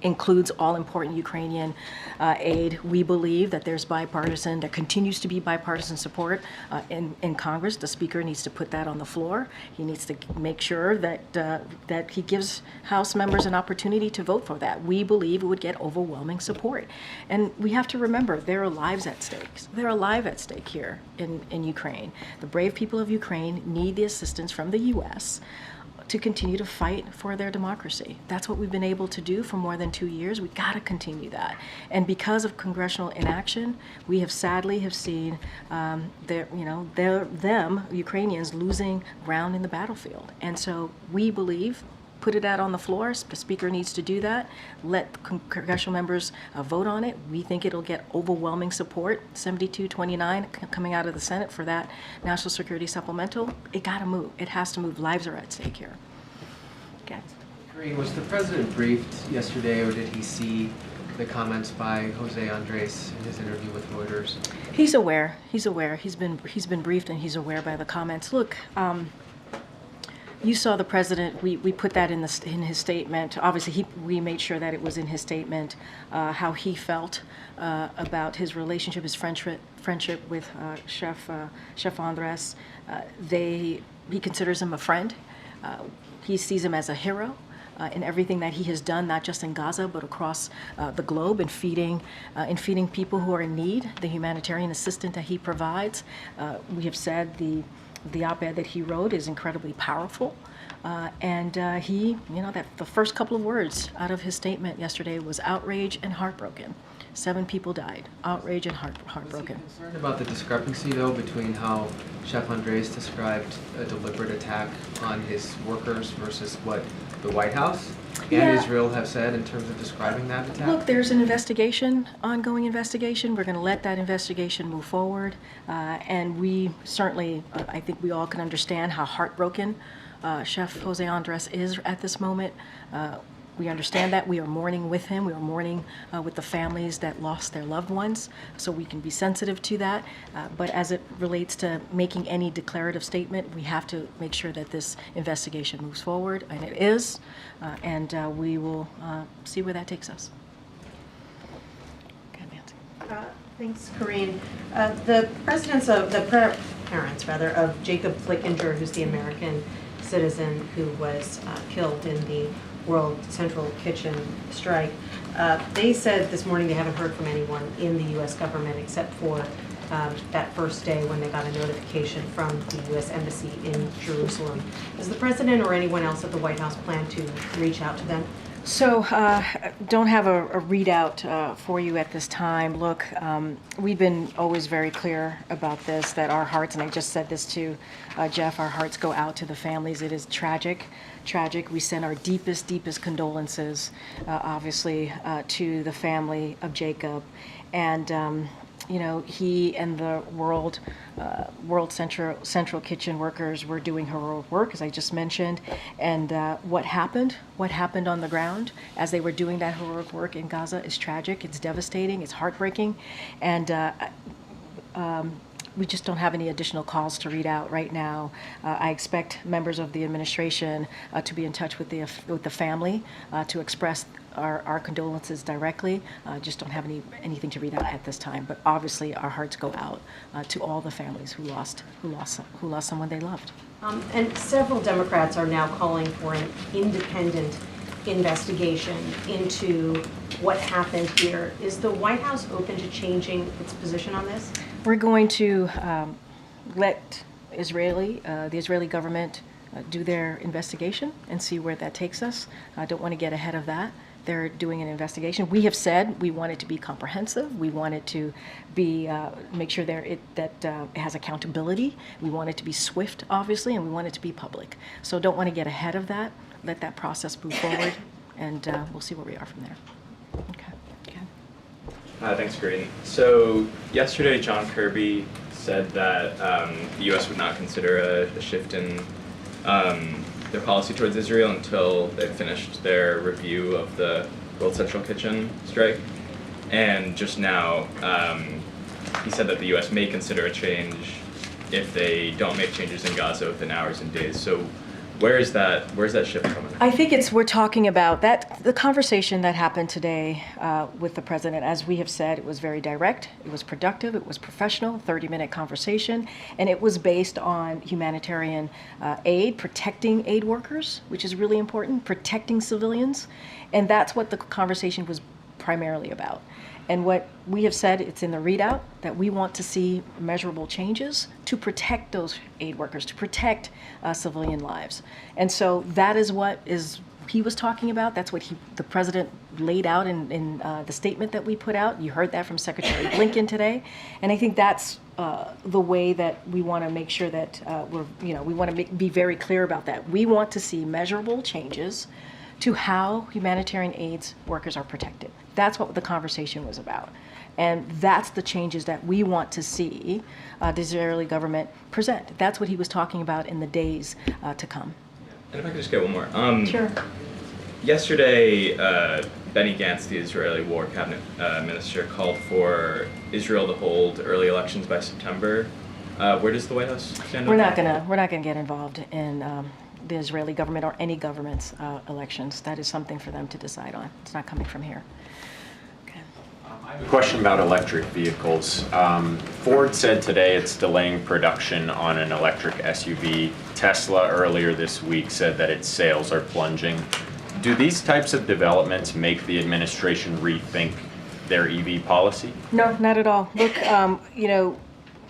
includes all important Ukrainian aid. We believe that there continues to be bipartisan support in Congress. The Speaker needs to put that on the floor. He needs to make sure that he gives House members an opportunity to vote for that. We believe it would get overwhelming support. And we have to remember, there are lives at stake. They're alive at stake here in Ukraine. The brave people of Ukraine need the assistance from the U.S. to continue to fight for their democracy. That's what we've been able to do for more than 2 years. We got to continue that. And because of congressional inaction, we have sadly seen Ukrainians losing ground in the battlefield. And so we believe, put it out on the floor. The Speaker needs to do that. Let congressional members vote on it. We think it'll get overwhelming support, 72-29 coming out of the Senate for that National Security Supplemental. It got to move. It has to move. Lives are at stake here. Okay. Karine, was the president briefed yesterday, or did he see the comments by Jose Andres in his interview with Reuters? He's aware. He's aware. He's been briefed, and he's aware by the comments. Look. You saw the president. We put that in his statement. Obviously, we made sure that it was in his statement how he felt about his relationship, his friendship with Chef Andres. He considers him a friend. He sees him as a hero in everything that he has done, not just in Gaza but across the globe, in feeding people who are in need. The humanitarian assistance that he provides. We have said the op-ed that he wrote is incredibly powerful, and that the first couple of words out of his statement yesterday was outrage and heartbroken. 7 people died. Outrage and heartbroken. Was he concerned about the discrepancy, though, between how Chef Andres described a deliberate attack on his workers versus what the White House and Israel have said in terms of describing that attack? Look, there's an ongoing investigation. We're going to let that investigation move forward. And we certainly, I think we all can understand how heartbroken Chef Jose Andres is at this moment. We understand that. We are mourning with him. We are mourning with the families that lost their loved ones, so we can be sensitive to that. But as it relates to making any declarative statement, we have to make sure that this investigation moves forward, and it is, and we will see where that takes us. Okay, Nancy. Thanks, Karine. The parents of Jacob Flickinger, who's the American citizen who was killed in the World Central Kitchen strike. They said this morning they haven't heard from anyone in the U.S. government except for that first day when they got a notification from the U.S. Embassy in Jerusalem. Does the president or anyone else at the White House plan to reach out to them? So, don't have a readout for you at this time. Look, we've been always very clear about this, that our hearts, and I just said this to Jeff, our hearts go out to the families. It is tragic. We send our deepest condolences, obviously, to the family of Jacob. And, he and the World Central Kitchen workers were doing heroic work, as I just mentioned. And what happened on the ground as they were doing that heroic work in Gaza is tragic. It's devastating. It's heartbreaking. And we just don't have any additional calls to read out right now. I expect members of the administration to be in touch with the family to express our condolences directly. Just don't have anything to read out at this time. But obviously, our hearts go out to all the families who lost someone they loved. And several Democrats are now calling for an independent investigation into what happened here. Is the White House open to changing its position on this? We're going to let the Israeli government do their investigation and see where that takes us. I don't want to get ahead of that. They're doing an investigation. We have said we want it to be comprehensive. We want it to be make sure that it has accountability. We want it to be swift, obviously, and we want it to be public. So don't want to get ahead of that. Let that process move forward, and we'll see where we are from there. Okay. Thanks, Karine. So yesterday, John Kirby said that the U.S. would not consider a shift in their policy towards Israel until they finished their review of the World Central Kitchen strike. And just now, he said that the U.S. may consider a change if they don't make changes in Gaza within hours and days. So where's that shift coming? I think we're talking about the conversation that happened today with the president. As we have said, it was very direct, it was productive, it was professional, 30-minute conversation, and it was based on humanitarian aid, protecting aid workers, which is really important, protecting civilians, and that's what the conversation was primarily about. And what we have said, it's in the readout, that we want to see measurable changes to protect those aid workers, to protect civilian lives. And so that is what he was talking about. That's what the president laid out in the statement that we put out. You heard that from Secretary Blinken today. And I think that's the way that we want to make sure that we want to be very clear about that. We want to see measurable changes to how humanitarian aid workers are protected. That's what the conversation was about. And that's the changes that we want to see the Israeli government present. That's what he was talking about in the days to come. And if I could just get one more. Sure. Yesterday, Benny Gantz, the Israeli War Cabinet Minister, called for Israel to hold early elections by September. Where does the White House stand? We're not gonna get involved in the Israeli government or any government's elections. That is something for them to decide on. It's not coming from here. I have a question about electric vehicles. Ford said today it's delaying production on an electric SUV. Tesla earlier this week said that its sales are plunging. Do these types of developments make the administration rethink their EV policy? No, not at all. Look,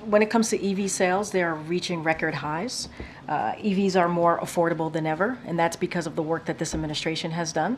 when it comes to EV sales, they're reaching record highs. EVs are more affordable than ever, and that's because of the work that this administration has done.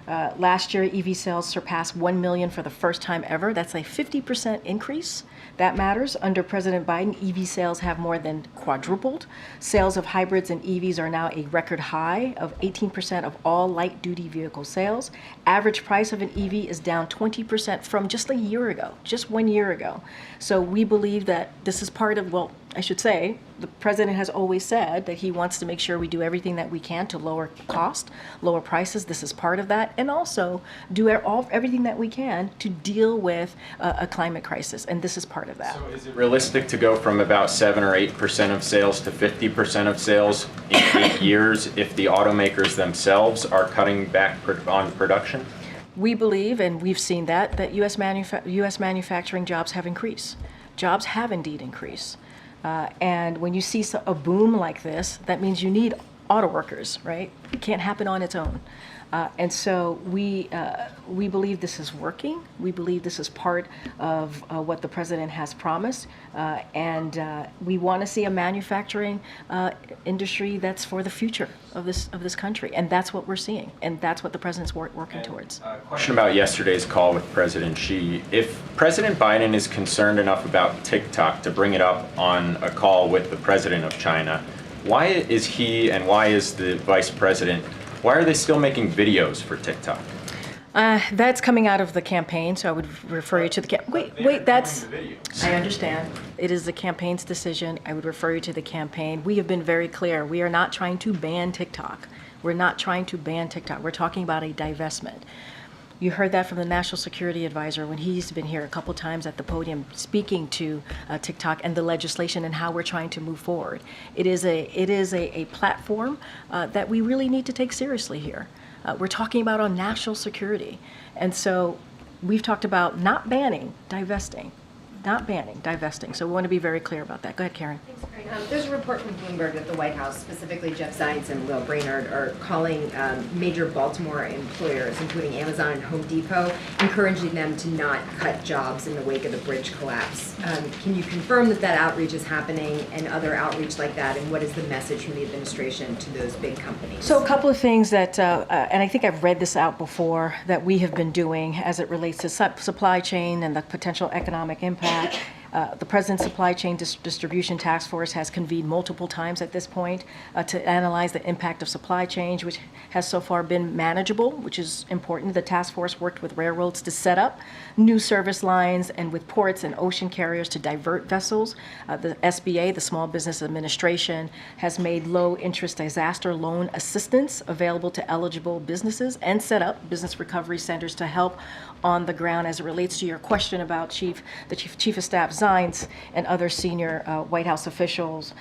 Last year, EV sales surpassed 1 million for the first time ever. That's a 50% increase. That matters. Under President Biden, EV sales have more than quadrupled. Sales of hybrids and EVs are now a record high of 18% of all light-duty vehicle sales. Average price of an EV is down 20% from just a year ago, just 1 year ago. So we believe that this is part of, well, I should say, the president has always said that he wants to make sure we do everything that we can to lower cost, lower prices. This is part of that, and also do everything that we can to deal with a climate crisis, and this is part of that. So is it realistic to go from about 7 or 8% of sales to 50% of sales in 8 years if the automakers themselves are cutting back on production? We believe, and we've seen that U.S. manufacturing jobs have increased. Jobs have indeed increased. And when you see a boom like this, that means you need auto workers, right? It can't happen on its own. And so we believe this is working. We believe this is part of what the president has promised. And we want to see a manufacturing industry that's for the future of this country. And that's what we're seeing. And that's what the president's working towards. Question about yesterday's call with President Xi. If President Biden is concerned enough about TikTok to bring it up on a call with the president of China, why is he and why is the vice president, why are they still making videos for TikTok? That's coming out of the campaign, so I would refer you to the wait, that's, I understand. It is the campaign's decision. I would refer you to the campaign. We have been very clear. We are not trying to ban TikTok. We're not trying to ban TikTok. We're talking about a divestment. You heard that from the National Security Advisor when he's been here a couple times at the podium speaking to TikTok and the legislation and how we're trying to move forward. It is a platform that we really need to take seriously here. We're talking about on national security. And so we've talked about not banning, divesting. not banning, divesting. So we want to be very clear about that. Go ahead, Karen. There's a report from Bloomberg that the White House, specifically Jeff Zients and Will Brainard, are calling major Baltimore employers, including Amazon and Home Depot, encouraging them to not cut jobs in the wake of the bridge collapse. Can you confirm that that outreach is happening and other outreach like that, and what is the message from the administration to those big companies? So a couple of things that, and I think I've read this out before, that we have been doing as it relates to supply chain and the potential economic impact. The President's Supply Chain Distribution Task Force has convened multiple times at this point to analyze the impact of supply chain, which has so far been manageable, which is important. The task force worked with railroads to set up new service lines and with ports and ocean carriers to divert vessels. The SBA, the Small Business Administration, has made low-interest disaster loan assistance available to eligible businesses and set up business recovery centers to help on the ground. As it relates to your question about Chief of Staff Zients and other senior White House officials,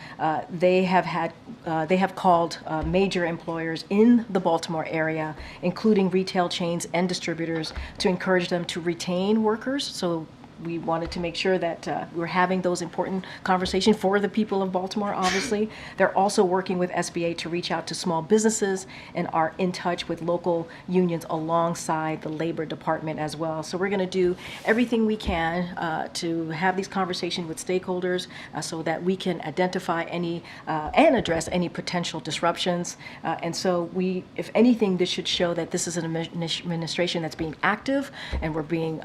they have called major employers in the Baltimore area, including retail chains and distributors, to encourage them to retain workers. So we wanted to make sure that we're having those important conversations for the people of Baltimore, obviously. They're also working with SBA to reach out to small businesses and are in touch with local unions alongside the Labor Department as well. So we're going to do everything we can to have these conversations with stakeholders so that we can identify any and address any potential disruptions. And so if anything, this should show that this is an administration that's being active and we're being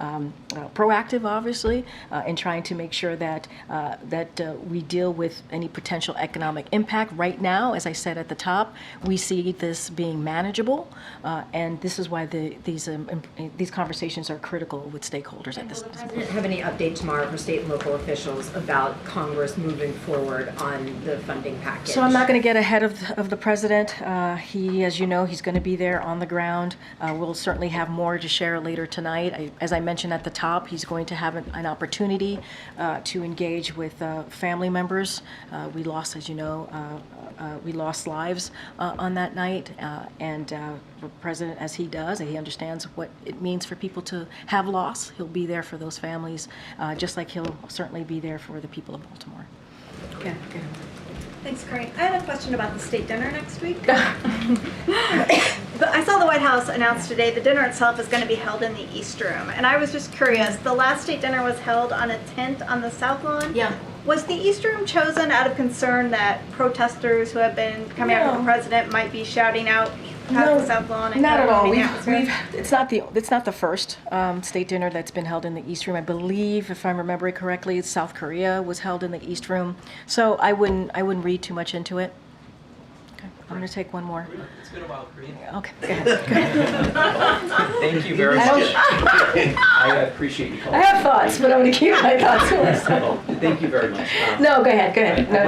proactive, obviously, in trying to make sure that we deal with any potential economic impact. Right now, as I said at the top, we see this being manageable, and this is why these conversations are critical with stakeholders at this. Will the President have any update tomorrow for state and local officials about Congress moving forward on the funding package? So I'm not going to get ahead of the President. He, as you know, he's going to be there on the ground. We'll certainly have more to share later tonight. As I mentioned at the top, he's going to have an opportunity to engage with family members. We lost, as you know, we lost lives on that night, and the President, as he does, and he understands what it means for people to have loss, he'll be there for those families, just like he'll certainly be there for the people of Baltimore. Okay. Thanks, Karine. I have a question about the state dinner next week. But I saw the White House announce today the dinner itself is going to be held in the East Room. And I was just curious, the last state dinner was held on a tent on the South Lawn? Yeah. Was the East Room chosen out of concern that protesters who have been coming after the president might be shouting out past the South Lawn? And not at all. contaminating atmosphere? It's not the first state dinner that's been held in the East Room. I believe, if I'm remembering correctly, South Korea was held in the East Room. So I wouldn't read too much into it. Okay, I'm going to take one more. It's been a while, Karine. Okay, go ahead. Thank you very much. I appreciate you calling. I have thoughts, but I'm going to keep my thoughts to myself. Thank you very much. No, go ahead. No,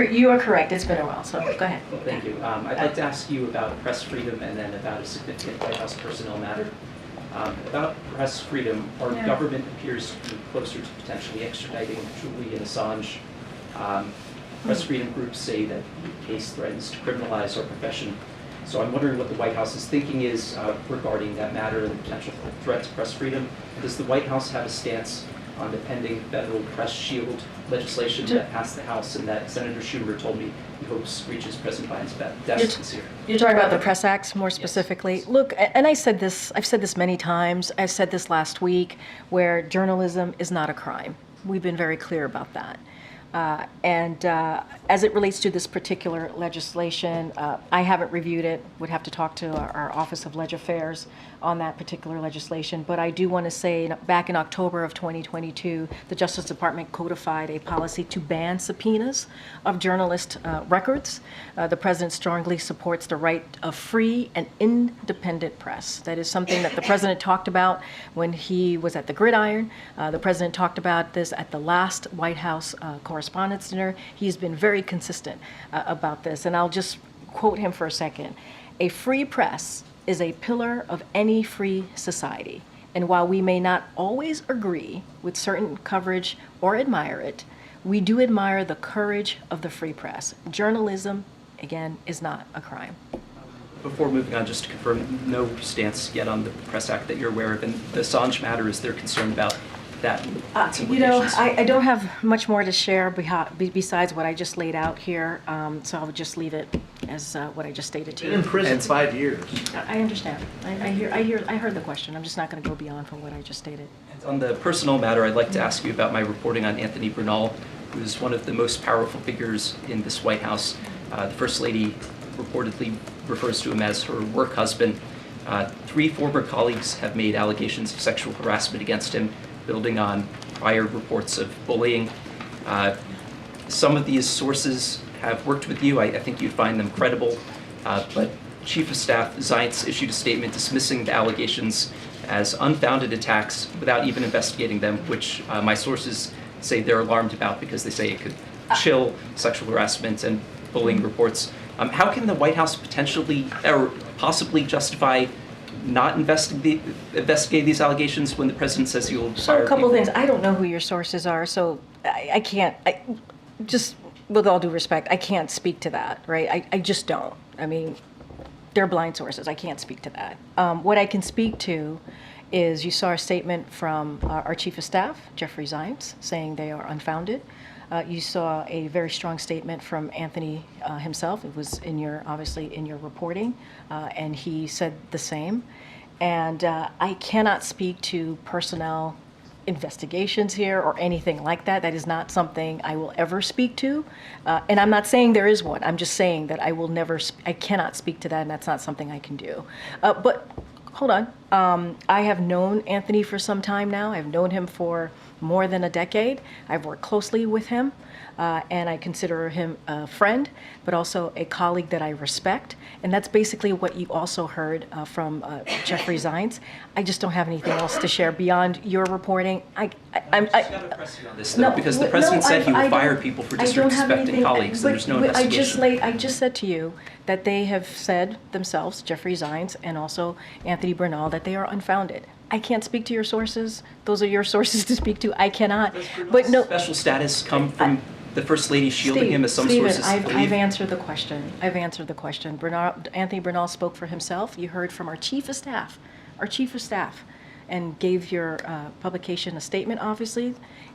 you are correct. It's been a while, so go ahead. Well, thank you. I'd like to ask you about press freedom and then about a significant White House personnel matter. About press freedom, our government appears to be closer to potentially extraditing Julie and Assange. Press freedom groups say that the case threatens to criminalize our profession. So I'm wondering what the White House's thinking is regarding that matter and the potential threat to press freedom. Does the White House have a stance on the pending federal press shield legislation that passed the House and that Senator Schumer told me he hopes reaches President Biden's desk this year? You're talking about the Press Act more specifically. Yes. Look, and I've said this many times. I said this last week, where journalism is not a crime. We've been very clear about that. And as it relates to this particular legislation, I haven't reviewed it, would have to talk to our Office of Leg Affairs on that particular legislation. But I do want to say, back in October of 2022, the Justice Department codified a policy to ban subpoenas of journalist records. The President strongly supports the right of free and independent press. That is something that the President talked about when he was at the Gridiron. The President talked about this at the last White House Correspondents' Dinner. He's been very consistent about this, and I'll just quote him for a second. "A free press is a pillar of any free society, and while we may not always agree with certain coverage or admire it, we do admire the courage of the free press. Journalism, again, is not a crime." Before moving on, just to confirm, no stance yet on the Press Act that you're aware of. And the Assange matter, is there concern about that its You know, implications? I don't have much more to share besides what I just laid out here, so I'll just leave it as what I just stated to you. Been in prison 5 years. I understand. I heard the question. I'm just not going to go beyond from what I just stated. On the personal matter, I'd like to ask you about my reporting on Anthony Bernal, who is one of the most powerful figures in this White House. The First Lady reportedly refers to him as her work husband. 3 former colleagues have made allegations of sexual harassment against him, building on prior reports of bullying. Some of these sources have worked with you. I think you'd find them credible, but Chief of Staff Zients issued a statement dismissing the allegations as unfounded attacks without even investigating them, which my sources say they're alarmed about because they say it could chill sexual harassment and bullying reports. How can the White House potentially or possibly justify not investigating these allegations when the president says he will So fire a couple people? of things. I don't know who your sources are, so I can't. Just with all due respect, I can't speak to that, right? I just don't. I mean, they're blind sources. I can't speak to that. What I can speak to is you saw a statement from our Chief of Staff, Jeffrey Zients, saying they are unfounded. You saw a very strong statement from Anthony himself. It was obviously in your reporting, and he said the same. And I cannot speak to personnel investigations here or anything like that. That is not something I will ever speak to. And I'm not saying there is one. I'm just saying that I cannot speak to that, and that's not something I can do. But hold on. I have known Anthony for some time now. I've known him for more than a decade. I've worked closely with him, and I consider him a friend, but also a colleague that I respect. And that's basically what you also heard from Jeffrey Zients. I just don't have anything else to share beyond your reporting. This, though, because the president said he will fire people for disrespecting colleagues, and there's no investigation. I just said to you that they have said themselves, Jeffrey Zients and also Anthony Bernal, that they are unfounded. I can't speak to your sources. Those are your sources to speak to. I cannot. But no Special status come from the First Lady shielding him, as some sources I've believe? answered the question. Anthony Bernal spoke for himself. You heard from our Chief of Staff, and gave your publication a statement, obviously,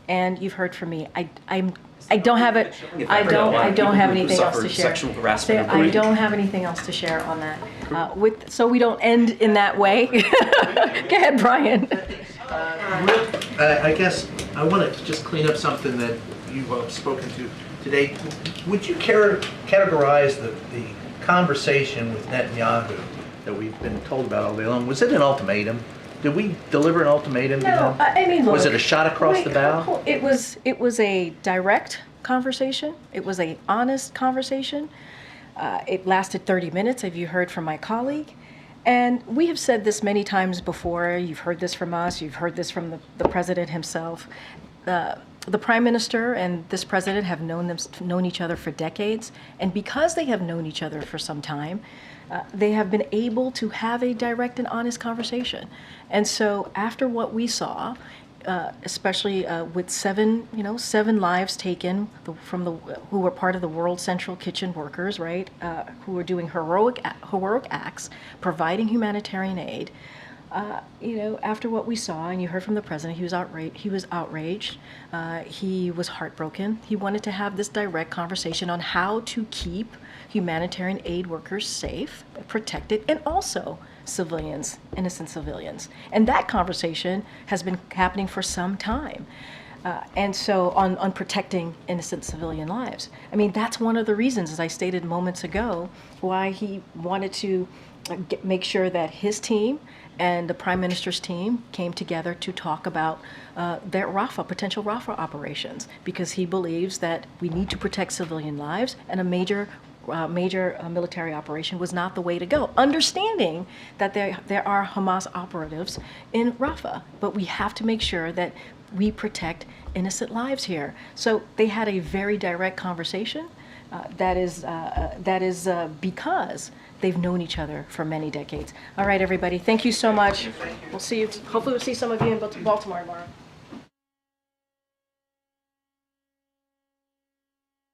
and you've heard from me. I don't have it. I don't have anything else to share. Sexual harassment. I don't have anything else to share on that. So we don't end in that way. Go ahead, Brian. I guess I want to just clean up something that you've spoken to today. Would you categorize the conversation with Netanyahu that we've been told about all day long? Was it an ultimatum? Did we deliver an ultimatum to No, him? I mean, look, was it a shot across the bow? It was a direct conversation. It was an honest conversation. It lasted 30 minutes, as you heard from my colleague. And we have said this many times before. You've heard this from us. You've heard this from the president himself. The prime minister and this president have known each other for decades. And because they have known each other for some time, they have been able to have a direct and honest conversation. And so after what we saw, especially with seven lives taken who were part of the World Central Kitchen workers, right, who were doing heroic acts, providing humanitarian aid. After what we saw, and you heard from the president, he was outraged. He was heartbroken. He wanted to have this direct conversation on how to keep humanitarian aid workers safe, protected, and also civilians, innocent civilians. And that conversation has been happening for some time. And so on protecting innocent civilian lives. I mean, that's one of the reasons, as I stated moments ago, why he wanted to make sure that his team and the Prime Minister's team came together to talk about their potential Rafah operations, because he believes that we need to protect civilian lives, and a major military operation was not the way to go. Understanding that there are Hamas operatives in Rafah, but we have to make sure that we protect innocent lives here. So they had a very direct conversation. That is because they've known each other for many decades. All right, everybody, thank you so much. We'll see you. Hopefully, we'll see some of you in Baltimore tomorrow.